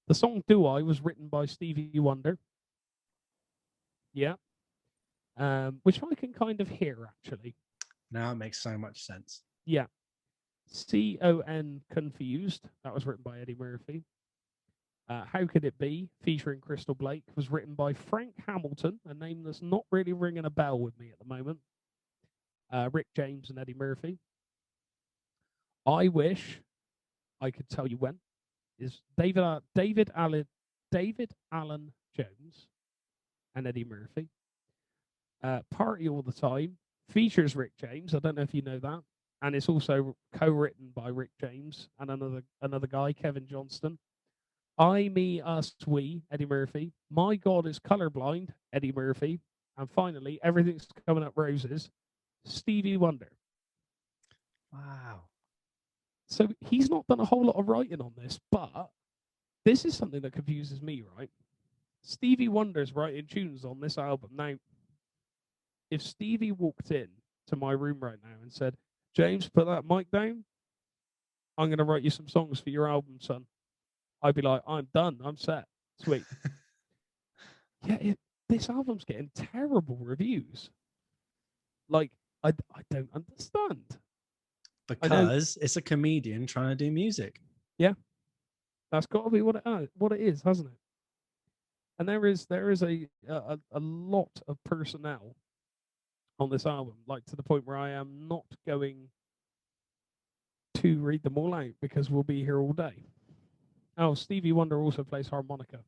The song "Do I" was written by Stevie Wonder. Yeah. Which I can kind of hear actually. Now it makes so much sense. Yeah. "CON Confused," that was written by Eddie Murphy. "How Could It Be," featuring Crystal Blake, was written by Frank Hamilton, a name that's not really ringing a bell with me at the moment. Rick James and Eddie Murphy. "I Wish I Could Tell You When" is David Allen Jones and Eddie Murphy. "Party All the Time" features Rick James. I don't know if you know that. And it's also co-written by Rick James and another guy, Kevin Johnston. "I, Me, Us, We," Eddie Murphy. "My God Is Colorblind," Eddie Murphy. And finally, "Everything's Coming Up Roses," Stevie Wonder. Wow. So he's not done a whole lot of writing on this, but this is something that confuses me, right? Stevie Wonder's writing tunes on this album. Now, if Stevie walked in to my room right now and said, "James, put that mic down. I'm going to write you some songs for your album, son," I'd be like, "I'm done. I'm set. Sweet." Yeah, this album's getting terrible reviews. Like, I don't understand. Because it's a comedian trying to do music. Yeah, that's got to be what it is, hasn't it? And there is a lot of personnel on this album, like to the point where I am not going to read them all out because we'll be here all day. Oh, Stevie Wonder also plays harmonica,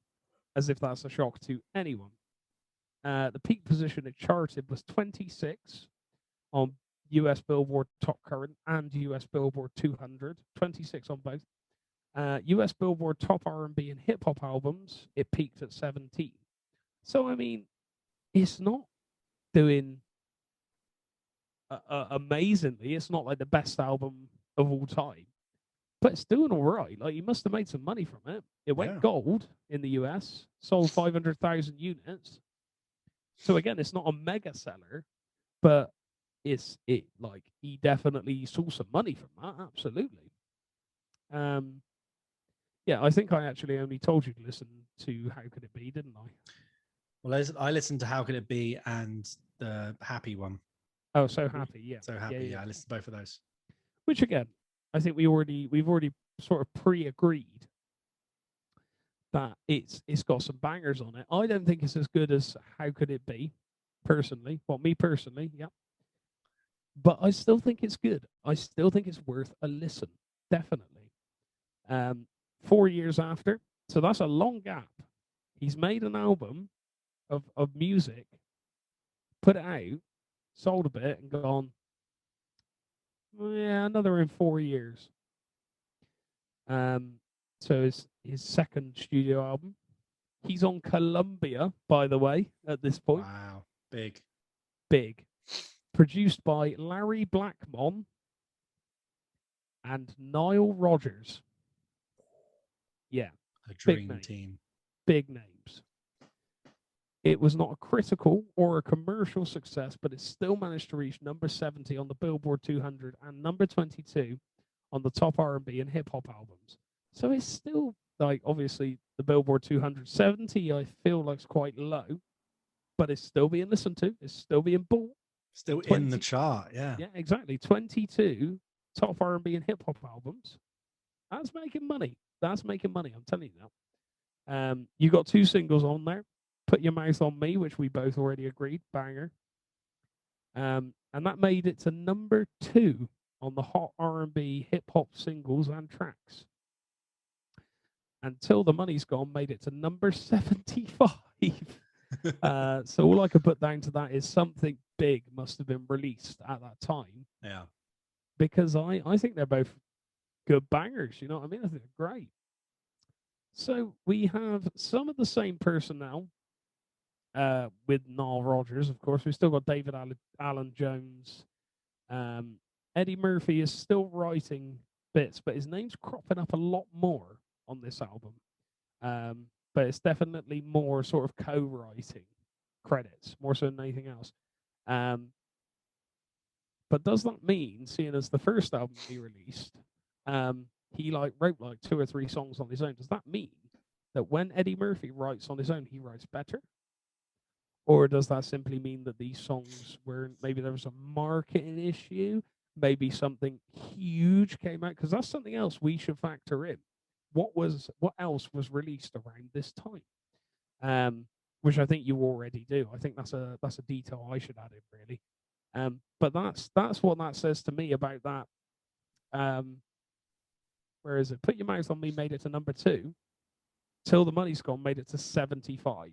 as if that's a shock to anyone. The peak position it charted was 26 on US Billboard Top Current and US Billboard 200, 26 on both. US Billboard Top R&B and Hip Hop albums, it peaked at 17. So, I mean, it's not doing amazingly. It's not like the best album of all time, but it's doing all right. Like, he must have made some money from it. It went gold in the US, sold 500,000 units. So again, it's not a mega seller, but like he definitely saw some money from that. Absolutely. Yeah, I think I actually only told you to listen to How Could It Be, didn't I? Well, I listened to How Could It Be and the Happy one. Oh, So Happy, yeah. So Happy, yeah. I listened to both of those. Which again, I think we've already sort of pre-agreed that it's got some bangers on it. I don't think it's as good as How Could It Be, personally. Well, me personally, yeah. But I still think it's good. I still think it's worth a listen, definitely. 4 years after, so that's a long gap. He's made an album of music, put it out, sold a bit, and gone, yeah, another in 4 years. So his second studio album. He's on Columbia, by the way, at this point. Wow, big. Produced by Larry Blackmon and Nile Rodgers. Yeah, a dream team. Big names. It was not a critical or a commercial success, but it still managed to reach number 70 on the Billboard 200 and number 22 on the top R&B and hip hop albums. So it's still, like, obviously the Billboard 270 I feel like is quite low, but it's still being listened to. It's still being bought. Still in the chart, yeah. Yeah, exactly. 22 top R&B and hip hop albums. That's making money. I'm telling you now. You got 2 singles on there. Put Your Mouth on Me, which we both already agreed, banger. And that made it to number 2 on the hot R&B hip hop singles and tracks. Until the Money's Gone made it to number 75. So all I could put down to that is something big must have been released at that time. Yeah. Because I think they're both good bangers, you know what I mean? I think they're great. So we have some of the same personnel with Nile Rodgers, of course. We've still got David Alan Jones. Eddie Murphy is still writing bits, but his name's cropping up a lot more on this album. But it's definitely more sort of co-writing credits, more so than anything else. But does that mean, seeing as the first album he released, he wrote 2 or 3 songs on his own, does that mean that when Eddie Murphy writes on his own, he writes better? Or does that simply mean that these songs maybe there was a marketing issue, maybe something huge came out? Because that's something else we should factor in. What else was released around this time? Which I think you already do. I think that's a detail I should add in, really. But that's what that says to me about that. Where is it? Put Your Mouth on Me made it to number 2. Till the Money's Gone made it to 75.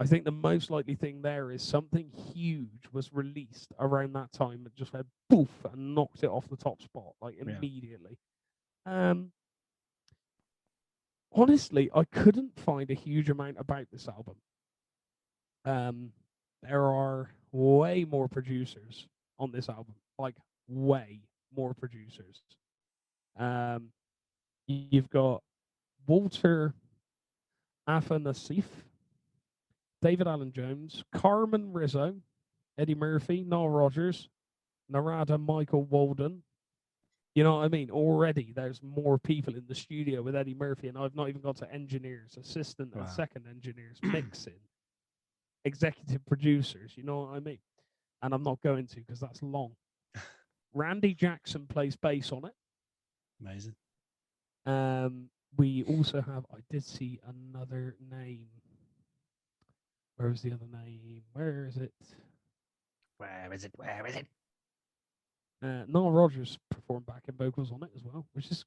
I think the most likely thing there is something huge was released around that time and just went poof and knocked it off the top spot immediately. Honestly, I couldn't find a huge amount about this album. There are way more producers on this album, like way more producers. You've got Walter Afanasieff, David Alan Jones, Carmen Rizzo, Eddie Murphy, Nile Rodgers, Narada Michael Walden. You know what I mean? Already there's more people in the studio with Eddie Murphy, and I've not even got to engineers, assistant and second engineers, mixing, executive producers. You know what I mean? And I'm not going to because that's long. Randy Jackson plays bass on it. Amazing. We also have, I did see another name. Where was the other name? Where is it? Where is it? Where is it? Noel Rogers performed backing vocals on it as well, which is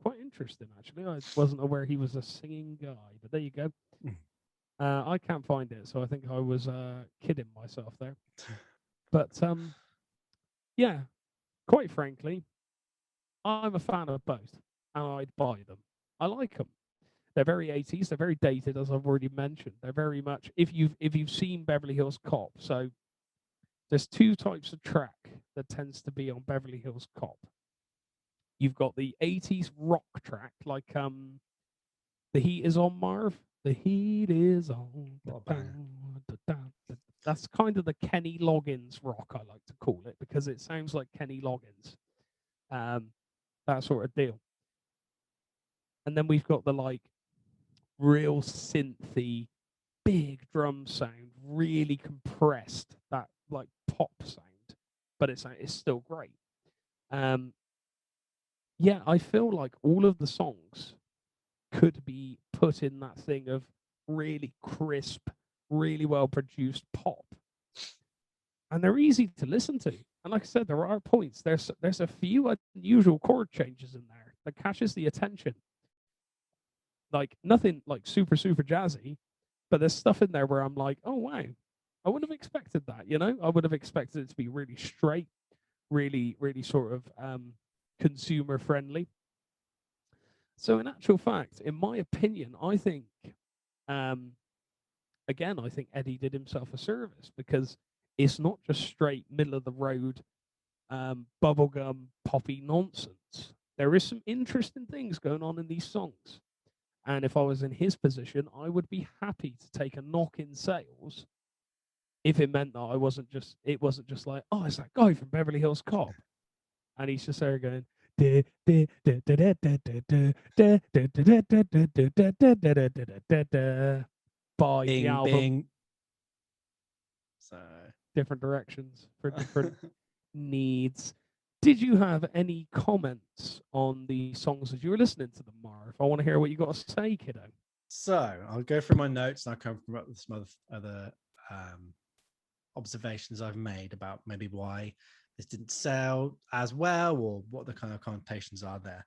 quite interesting, actually. I wasn't aware he was a singing guy, but there you go. Mm. I can't find it, so I think I was kidding myself there. But yeah, quite frankly, I'm a fan of both, and I'd buy them. I like them. They're very 80s. They're very dated, as I've already mentioned. They're very much if you've seen Beverly Hills Cop. So there's two types of track that tends to be on Beverly Hills Cop. You've got the 80s rock track, like The Heat Is On, Marv. The heat is on. That's kind of the Kenny Loggins rock, I like to call it, because it sounds like Kenny Loggins. That sort of deal. And then we've got the like real synthy, big drum sound, really compressed, that like pop sound, but it's still great. Yeah, I feel like all of the songs could be put in that thing of really crisp, really well produced pop, and they're easy to listen to. And like I said, there are points. There's a few unusual chord changes in there that catches the attention. Like nothing like super jazzy, but there's stuff in there where I'm like, oh wow, I wouldn't have expected that. I would have expected it to be really straight, really sort of consumer friendly. So in actual fact, in my opinion, I think um, again, I think Eddie did himself a service because it's not just straight middle of the road bubblegum poppy nonsense. There is some interesting things going on in these songs. And if I was in his position, I would be happy to take a knock in sales if it meant that it wasn't just like, oh, it's that guy from Beverly Hills Cop. And he's just there going, buy the album. Bing. So Different directions for different needs. Did you have any comments on the songs as you were listening to them, Marv? I want to hear what you got to say, kiddo. So I'll go through my notes and I'll come from some other observations I've made about maybe why this didn't sell as well or what the kind of connotations are there.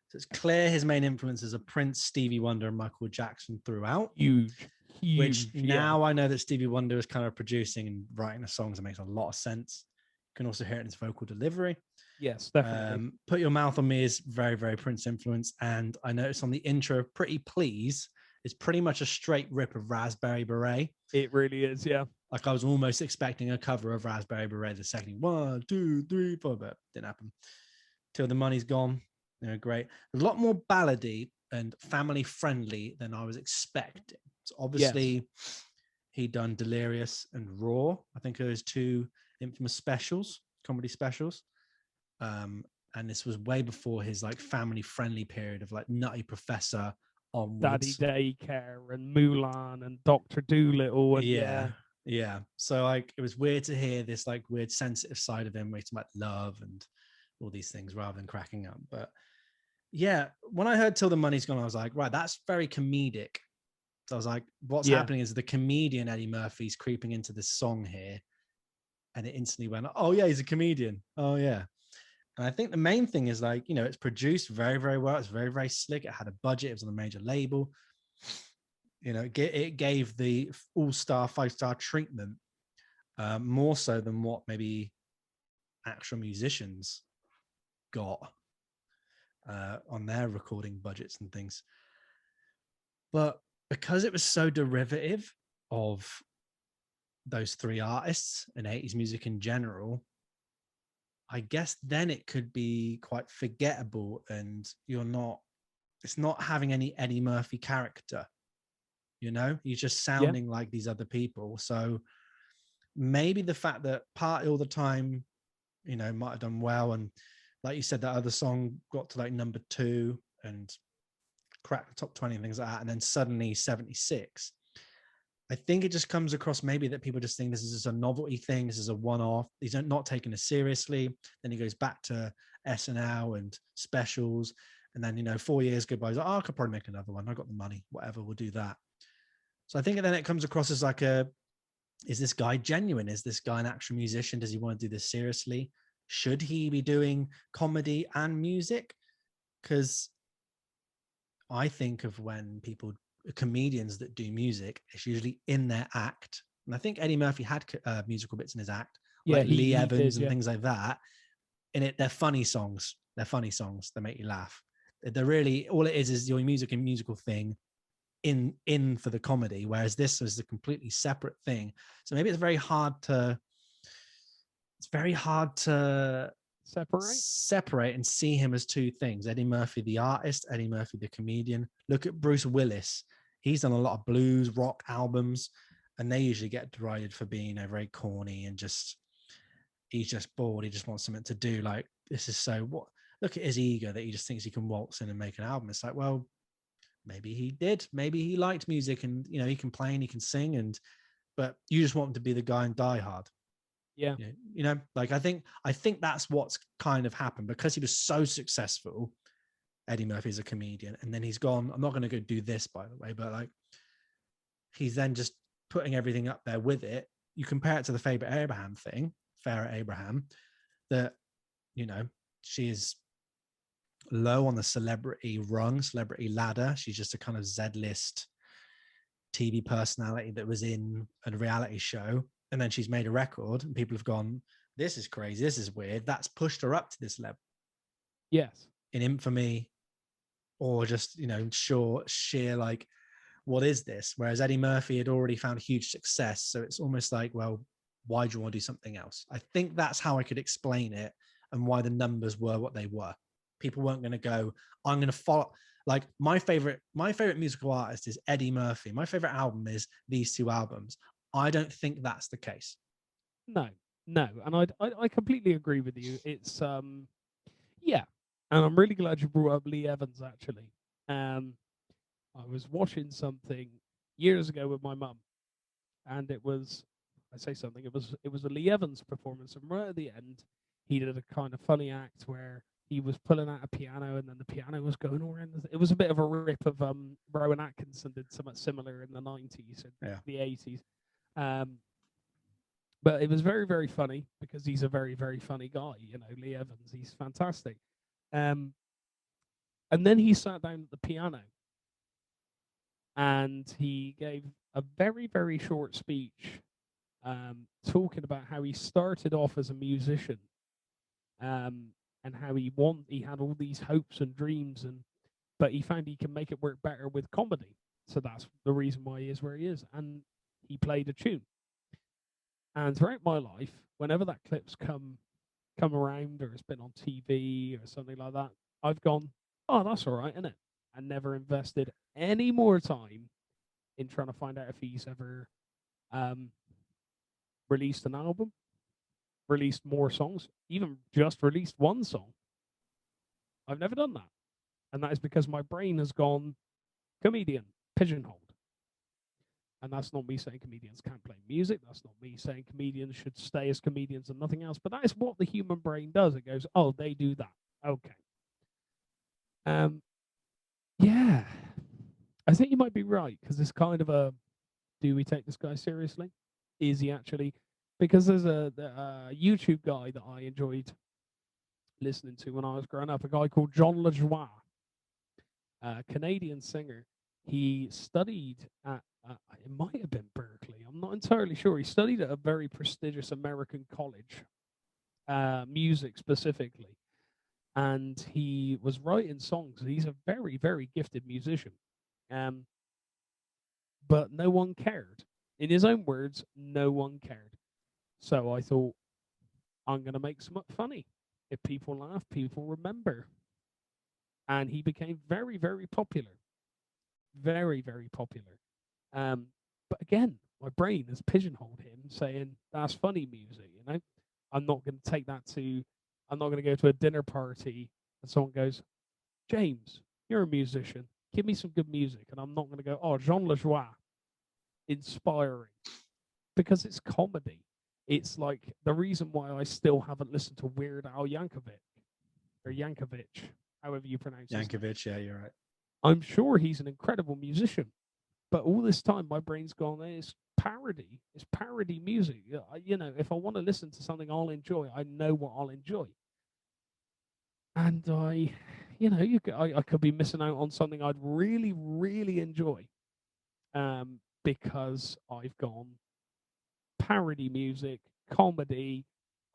So it's clear his main influences are Prince, Stevie Wonder, and Michael Jackson throughout. Huge. Which now I know that Stevie Wonder is kind of producing and writing the songs. It makes a lot of sense. You can also hear it in his vocal delivery. Yes, definitely. Put Your Mouth on Me is very, very Prince influence. And I noticed on the intro, Pretty Please is pretty much a straight rip of Raspberry Beret. It really is, yeah. Like I was almost expecting a cover of Raspberry Beret the second 1, 2, 3, 4, but didn't happen. Till the Money's Gone. Great. A lot more ballady and family friendly than I was expecting. So obviously he'd done Delirious and Raw. I think those two infamous specials, comedy specials. And this was way before his like family friendly period of like Nutty Professor onwards. Daddy Daycare and Mulan and Dr. Dolittle. And yeah. So like it was weird to hear this like weird sensitive side of him where he's about love and all these things rather than cracking up. But yeah, when I heard Till the Money's Gone, I was like, right, that's very comedic. So I was like, what's happening is the comedian Eddie Murphy's creeping into this song here. And it instantly went, oh yeah, he's a comedian. Oh yeah. And I think the main thing is like, it's produced very, very well. It's very, very slick. It had a budget. It was on a major label. It gave the all-star, 5-star treatment more so than what maybe actual musicians got on their recording budgets and things. But because it was so derivative of those three artists and 80s music in general, I guess then it could be quite forgettable and it's not having any Eddie Murphy character, you're just sounding like these other people. So maybe the fact that Party All the Time, might have done well. And like you said, that other song got to like number 2 and cracked the top 20 and things like that. And then suddenly 76. I think it just comes across maybe that people just think this is just a novelty thing. This is a one-off. These are not taken as seriously. Then he goes back to SNL and specials. And then, 4 years go by. He's like, I could probably make another one. I got the money, whatever, we'll do that. So I think then it comes across as like a is this guy genuine? Is this guy an actual musician? Does he want to do this seriously? Should he be doing comedy and music? Because I think of when comedians that do music, it's usually in their act. And I think Eddie Murphy had musical bits in his act, Yeah, like Lee he Evans did. and Yeah, things like that. And they're funny songs. They're funny songs that make you laugh. They're really, all it is your music and musical thing in for the comedy, whereas this was a completely separate thing. So maybe it's very hard to separate and see him as two things. Eddie Murphy the artist, Eddie Murphy the comedian. Look at Bruce Willis. He's done a lot of blues rock albums, and they usually get derided for being very corny and he's just bored. He just wants something to do. Like, this is so what? Look at his ego that he just thinks he can waltz in and make an album. It's like, well, maybe he did. Maybe he liked music, and he can play and he can sing, but you just want him to be the guy in Die Hard. yeah, Like I think that's what's kind of happened because he was so successful. Eddie Murphy's a comedian, and then he's gone. I'm not going to go do this, by the way, but like he's then just putting everything up there with it. You compare it to the Farrah Abraham thing, Farrah Abraham, that she is low on the celebrity ladder. She's just a kind of Z-list TV personality that was in a reality show, and then she's made a record, and people have gone, "This is crazy. This is weird." That's pushed her up to this level. yes, In infamy, or just sheer like, what is this? Whereas Eddie Murphy had already found huge success, so it's almost like, well, why do you want to do something else? I think that's how I could explain it, and why the numbers were what they were. People weren't going to go, I'm going to follow. Like my favorite musical artist is Eddie Murphy. My favorite album is these two albums. I don't think that's the case. no, no, and I completely agree with you. It's yeah, and I'm really glad you brought up Lee Evans. Actually, I was watching something years ago with my mum, and it was, I say something, it was a Lee Evans performance, and right at the end, he did a kind of funny act where he was pulling out a piano, and then the piano was going all around. It was a bit of a rip of Rowan Atkinson did something similar in the 90s and the 80s. But it was very, very funny because he's a very, very funny guy. Lee Evans, he's fantastic. Um, and then he sat down at the piano and he gave a very, very short speech talking about how he started off as a musician, and how he had all these hopes and dreams, but he found he can make it work better with comedy. So that's the reason why he is where he is. And he played a tune. And throughout my life, whenever that clip's come around, or it's been on TV or something like that, I've gone, oh, that's all right, isn't it? And never invested any more time in trying to find out if he's ever um, released an album, released more songs, even just released one song. I've never done that. And that is because my brain has gone comedian, pigeonholed. And that's not me saying comedians can't play music. That's not me saying comedians should stay as comedians and nothing else. But that is what the human brain does. It goes, oh, they do that. Okay. Yeah. I think you might be right, because it's kind of a, do we take this guy seriously? Is he actually? Because there's a YouTube guy that I enjoyed listening to when I was growing up, a guy called John LaJoie, a Canadian singer. He studied at, it might have been Berkeley. I'm not entirely sure. He studied at a very prestigious American college, music specifically. And he was writing songs. He's a very, very gifted musician. Um, but no one cared. In his own words, no one cared. So I thought, I'm going to make something funny. If people laugh, people remember. And he became very, very popular. Very, very popular. But again, my brain has pigeonholed him, saying that's funny music. I'm not going to take that to. I'm not going to go to a dinner party and someone goes, James, you're a musician. Give me some good music, and I'm not going to go, oh, Jean LaJoie, inspiring, because it's comedy. It's like the reason why I still haven't listened to Weird Al Yankovic, or Yankovic, however you pronounce it. Yankovic, yeah, you're right. I'm sure he's an incredible musician, but all this time my brain's gone, it's parody. It's parody music. You know, if I want to listen to something I'll enjoy, I know what I'll enjoy. And I could be missing out on something I'd really, really enjoy, because I've gone parody music, comedy.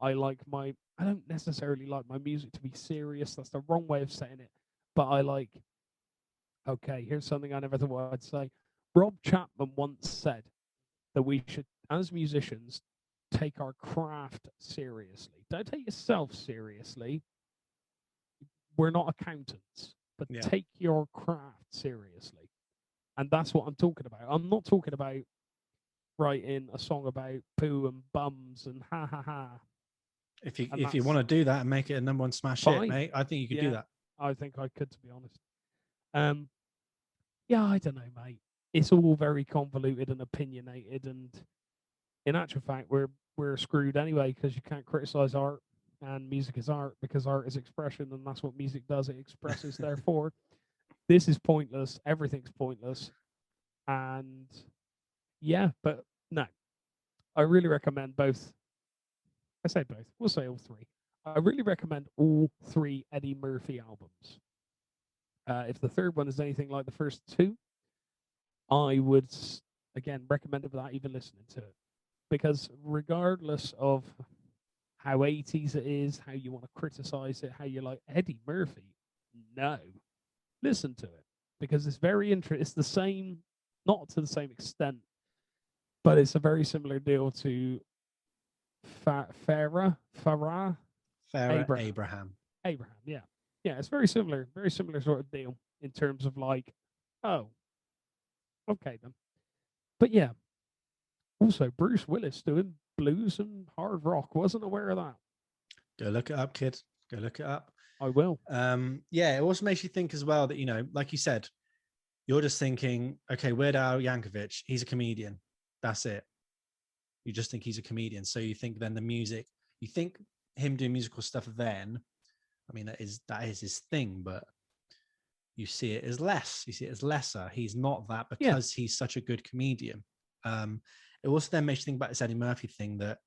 I don't necessarily like my music to be serious. That's the wrong way of saying it. But okay, here's something I never thought I'd say. Rob Chapman once said that we should, as musicians, take our craft seriously. Don't take yourself seriously. We're not accountants, but take your craft seriously. And that's what I'm talking about. I'm not talking about writing a song about poo and bums and ha ha ha. If you want to do that and make it a number one smash hit, mate, I think you could do that. I think I could, to be honest. Yeah, I don't know, mate. It's all very convoluted and opinionated, and in actual fact, we're screwed anyway because you can't criticize art, and music is art because art is expression, and that's what music does. It expresses. Therefore, this is pointless. Everything's pointless, and yeah, but no, I really recommend both. I say both. We'll say all three. I really recommend all three Eddie Murphy albums. If the third one is anything like the first two, I would again recommend it without even listening to it, because regardless of how 80s it is, how you want to criticize it, how you like Eddie Murphy, no, listen to it, because it's very interesting. It's the same, not to the same extent, but it's a very similar deal to Farrah Abraham. Yeah, it's very similar sort of deal in terms of like, oh, okay then. But yeah, also Bruce Willis doing blues and hard rock. Wasn't aware of that. Go look it up, kid. Go look it up. I will. Yeah, it also makes you think as well that, you know, like you said, you're just thinking, okay, Weird Al Yankovic, he's a comedian. That's it. You just think he's a comedian. So you think then the music, you think him doing musical stuff then, I mean, that is his thing, but you see it as less. You see it as lesser. He's not that because he's such a good comedian. It also then makes you think about this Eddie Murphy thing, that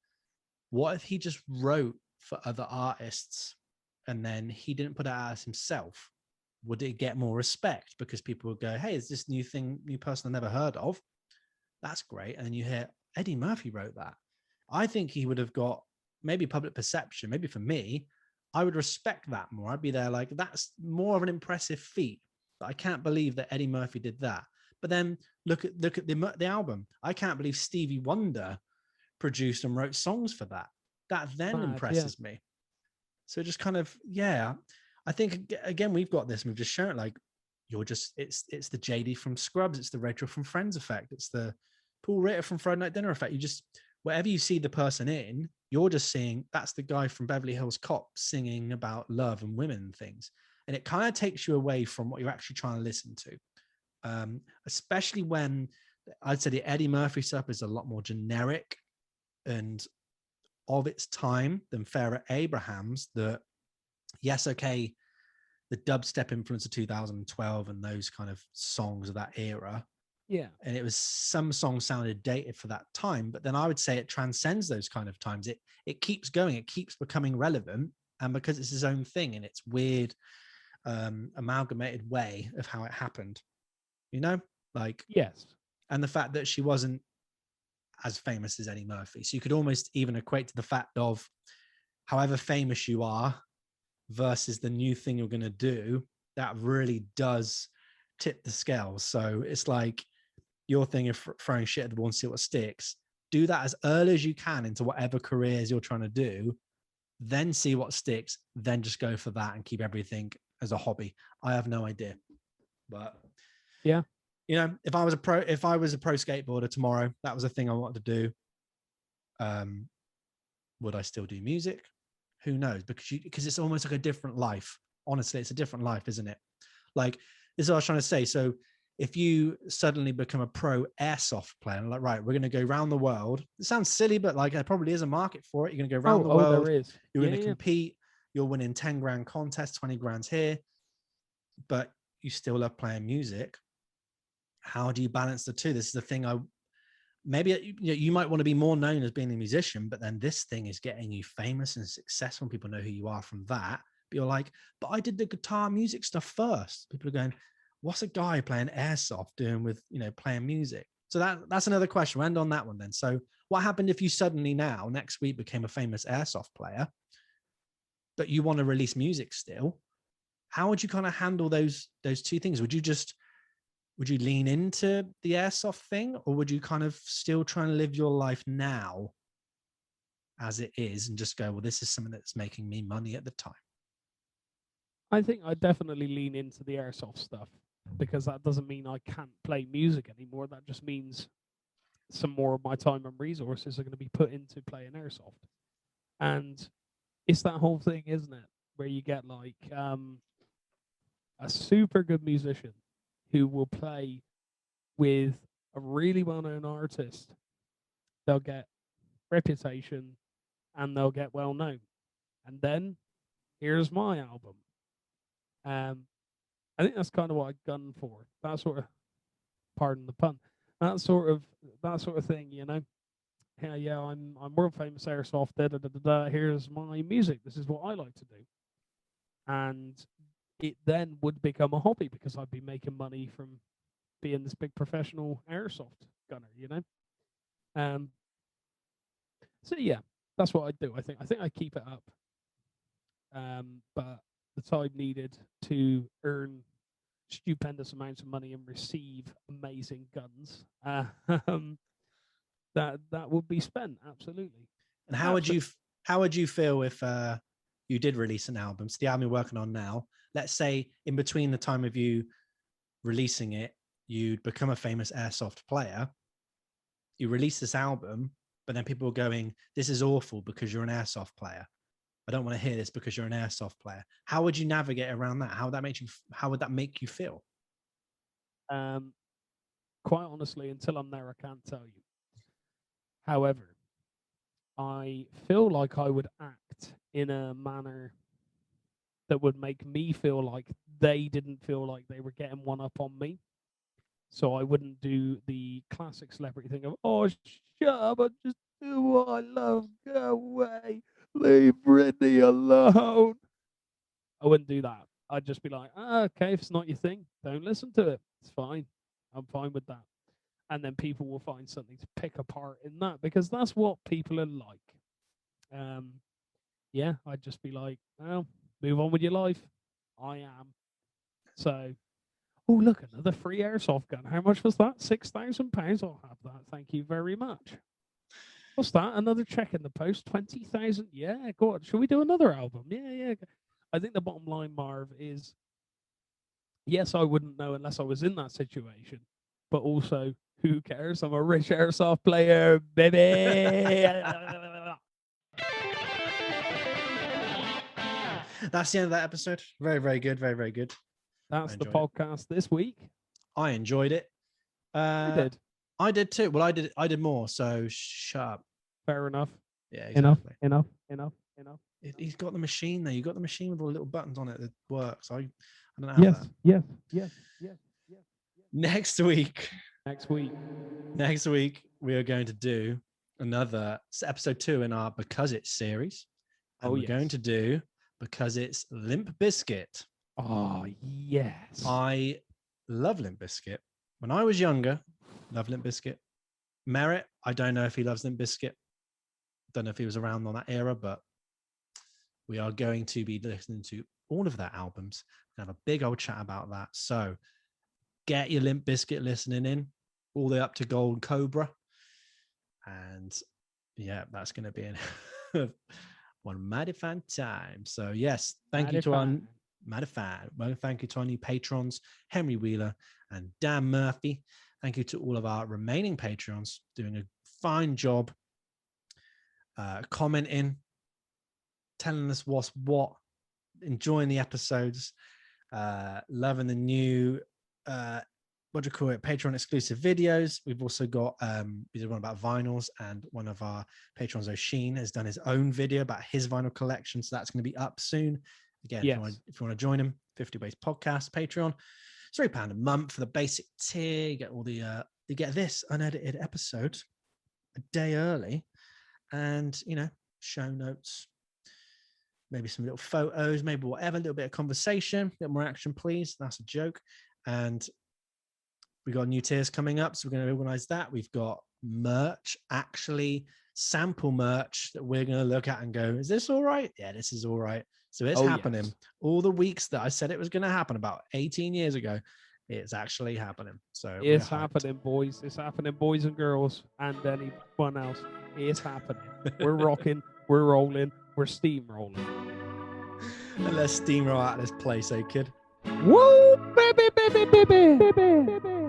what if he just wrote for other artists and then he didn't put it out as himself? Would it get more respect because people would go, hey, is this new person I never heard of? That's great. And then you hear Eddie Murphy wrote that. I think he would have got maybe public perception. Maybe for me, I would respect that more. I'd be there like, that's more of an impressive feat. I can't believe that Eddie Murphy did that. But then look at the album. I can't believe Stevie Wonder produced and wrote songs for that. That then impresses me. So just kind of, I think again, we've got this and we've just shown it, like, it's the JD from Scrubs, it's the Rachel from Friends effect, it's the Paul Ritter from Friday Night Dinner effect. You just, wherever you see the person in, you're just seeing that's the guy from Beverly Hills Cop singing about love and women and things. And it kind of takes you away from what you're actually trying to listen to. Especially when I'd say the Eddie Murphy stuff is a lot more generic and of its time than Farrah Abraham's. That, yes, okay, the dubstep influence of 2012 and those kind of songs of that era. Yeah. And it was, some songs sounded dated for that time, but then I would say it transcends those kind of times. It keeps going, it keeps becoming relevant, and because it's his own thing and it's weird, amalgamated way of how it happened. You know, like, yes. And the fact that she wasn't as famous as Eddie Murphy. So you could almost even equate to the fact of however famous you are versus the new thing you're going to do, that really does tip the scales. So it's like your thing of throwing shit at the wall and see what sticks. Do that as early as you can into whatever careers you're trying to do, then see what sticks, then just go for that and keep everything as a hobby. I have no idea. But yeah, you know, if I was a pro skateboarder tomorrow, that was a thing I wanted to do. Would I still do music? Who knows? Because it's almost like a different life. Honestly, it's a different life, isn't it? Like, this is what I was trying to say. So if you suddenly become a pro airsoft player, like, right, we're going to go around the world. It sounds silly, but like, there probably is a market for it. You're going to go around the world. There is. You're going to compete. You're winning 10 grand contests, 20 grand here, but you still love playing music. How do you balance the two? This is the thing maybe you might want to be more known as being a musician, but then this thing is getting you famous and successful. People know who you are from that. But you're like, but I did the guitar music stuff first. People are going, what's a guy playing airsoft doing with, playing music? So that's another question. We'll end on that one then. So what happened if you suddenly now next week became a famous airsoft player, but you want to release music still? How would you kind of handle those two things? Would you lean into the airsoft thing, or would you kind of still try and live your life now as it is and just go, well, this is something that's making me money at the time? I think I definitely lean into the airsoft stuff, because that doesn't mean I can't play music anymore. That just means some more of my time and resources are going to be put into playing airsoft. And it's that whole thing, isn't it? Where you get like a super good musician who will play with a really well-known artist. They'll get reputation and they'll get well-known. And then here's my album. I think that's kind of what I gun for. That sort of, pardon the pun, that sort of thing, Yeah, I'm world famous airsoft. Here's my music. This is what I like to do, and it then would become a hobby because I'd be making money from being this big professional airsoft gunner. So yeah, that's what I do. I think I keep it up. But the time needed to earn stupendous amounts of money and receive amazing guns, that would be spent absolutely. And how would you feel if you did release an album? So the album you're working on now, let's say in between the time of you releasing it, you'd become a famous airsoft player. You release this album, but then people are going, this is awful because you're an airsoft player. I don't want to hear this because you're an airsoft player. How would you navigate around that? How would that make you feel? Quite honestly, until I'm there, I can't tell you. However, I feel like I would act in a manner that would make me feel like they didn't feel like they were getting one up on me. So I wouldn't do the classic celebrity thing of, oh, shut up, I just do what I love, go away, leave Britney alone. I wouldn't do that. I'd just be like, okay, if it's not your thing, don't listen to it. It's fine. I'm fine with that. And then people will find something to pick apart in that, because that's what people are like. Yeah, I'd just be like, well, move on with your life. I am. So, oh, look, another free airsoft gun. How much was that? £6,000. I'll have that. Thank you very much. What's that? Another check in the post. 20,000. Yeah, go on. Should we do another album? Yeah. I think the bottom line, Marv, is yes, I wouldn't know unless I was in that situation. But also, who cares? I'm a rich airsoft player, baby. That's the end of that episode. Very, very good. Very, very good. That's the podcast this week. I enjoyed it. I did too. Well, I did more. So shut up. Fair enough. Yeah, exactly. Enough. He's got the machine there. You got the machine with all the little buttons on it that works. I don't have that. Yes. Next week, we are going to do another episode 2 in our Because It's series. And we're going to do Because It's Limp Bizkit. Oh, yes. I love Limp Bizkit. When I was younger, loved Limp Bizkit. Merrett, I don't know if he loves Limp Bizkit. Don't know if he was around on that era, but we are going to be listening to all of their albums and have a big old chat about that. So get your Limp Bizkit listening in, all the way up to Gold Cobra. And yeah, that's going to be one mighty fun time. So yes, thank you to our new patrons, Henry Wheeler and Dan Murphy. Thank you to all of our remaining patrons doing a fine job, commenting, telling us what's what, enjoying the episodes, loving the new Patreon exclusive videos. We've also got we did one about vinyls, and one of our patrons, O'Sheen, has done his own video about his vinyl collection, so that's going to be up soon. Again, if you want to join him, 50 Ways Podcast Patreon. It's £3 a month for the basic tier. You get all the you get this unedited episode a day early, and show notes, maybe some little photos, maybe whatever, a little bit of conversation, a bit more action, please. That's a joke. And we got new tiers coming up, so we're going to organize that. We've got merch, actually sample merch that we're going to look at and go, is this all right? Yeah, this is all right. So it's happening. Yes. All the weeks that I said it was going to happen about 18 years ago, it's actually happening. So It's happening, boys. It's happening, boys and girls, and anyone else. It's happening. We're rocking. We're rolling. We're steamrolling. And let's steamroll out of this place, eh, kid? Woo, baby, baby, baby, baby.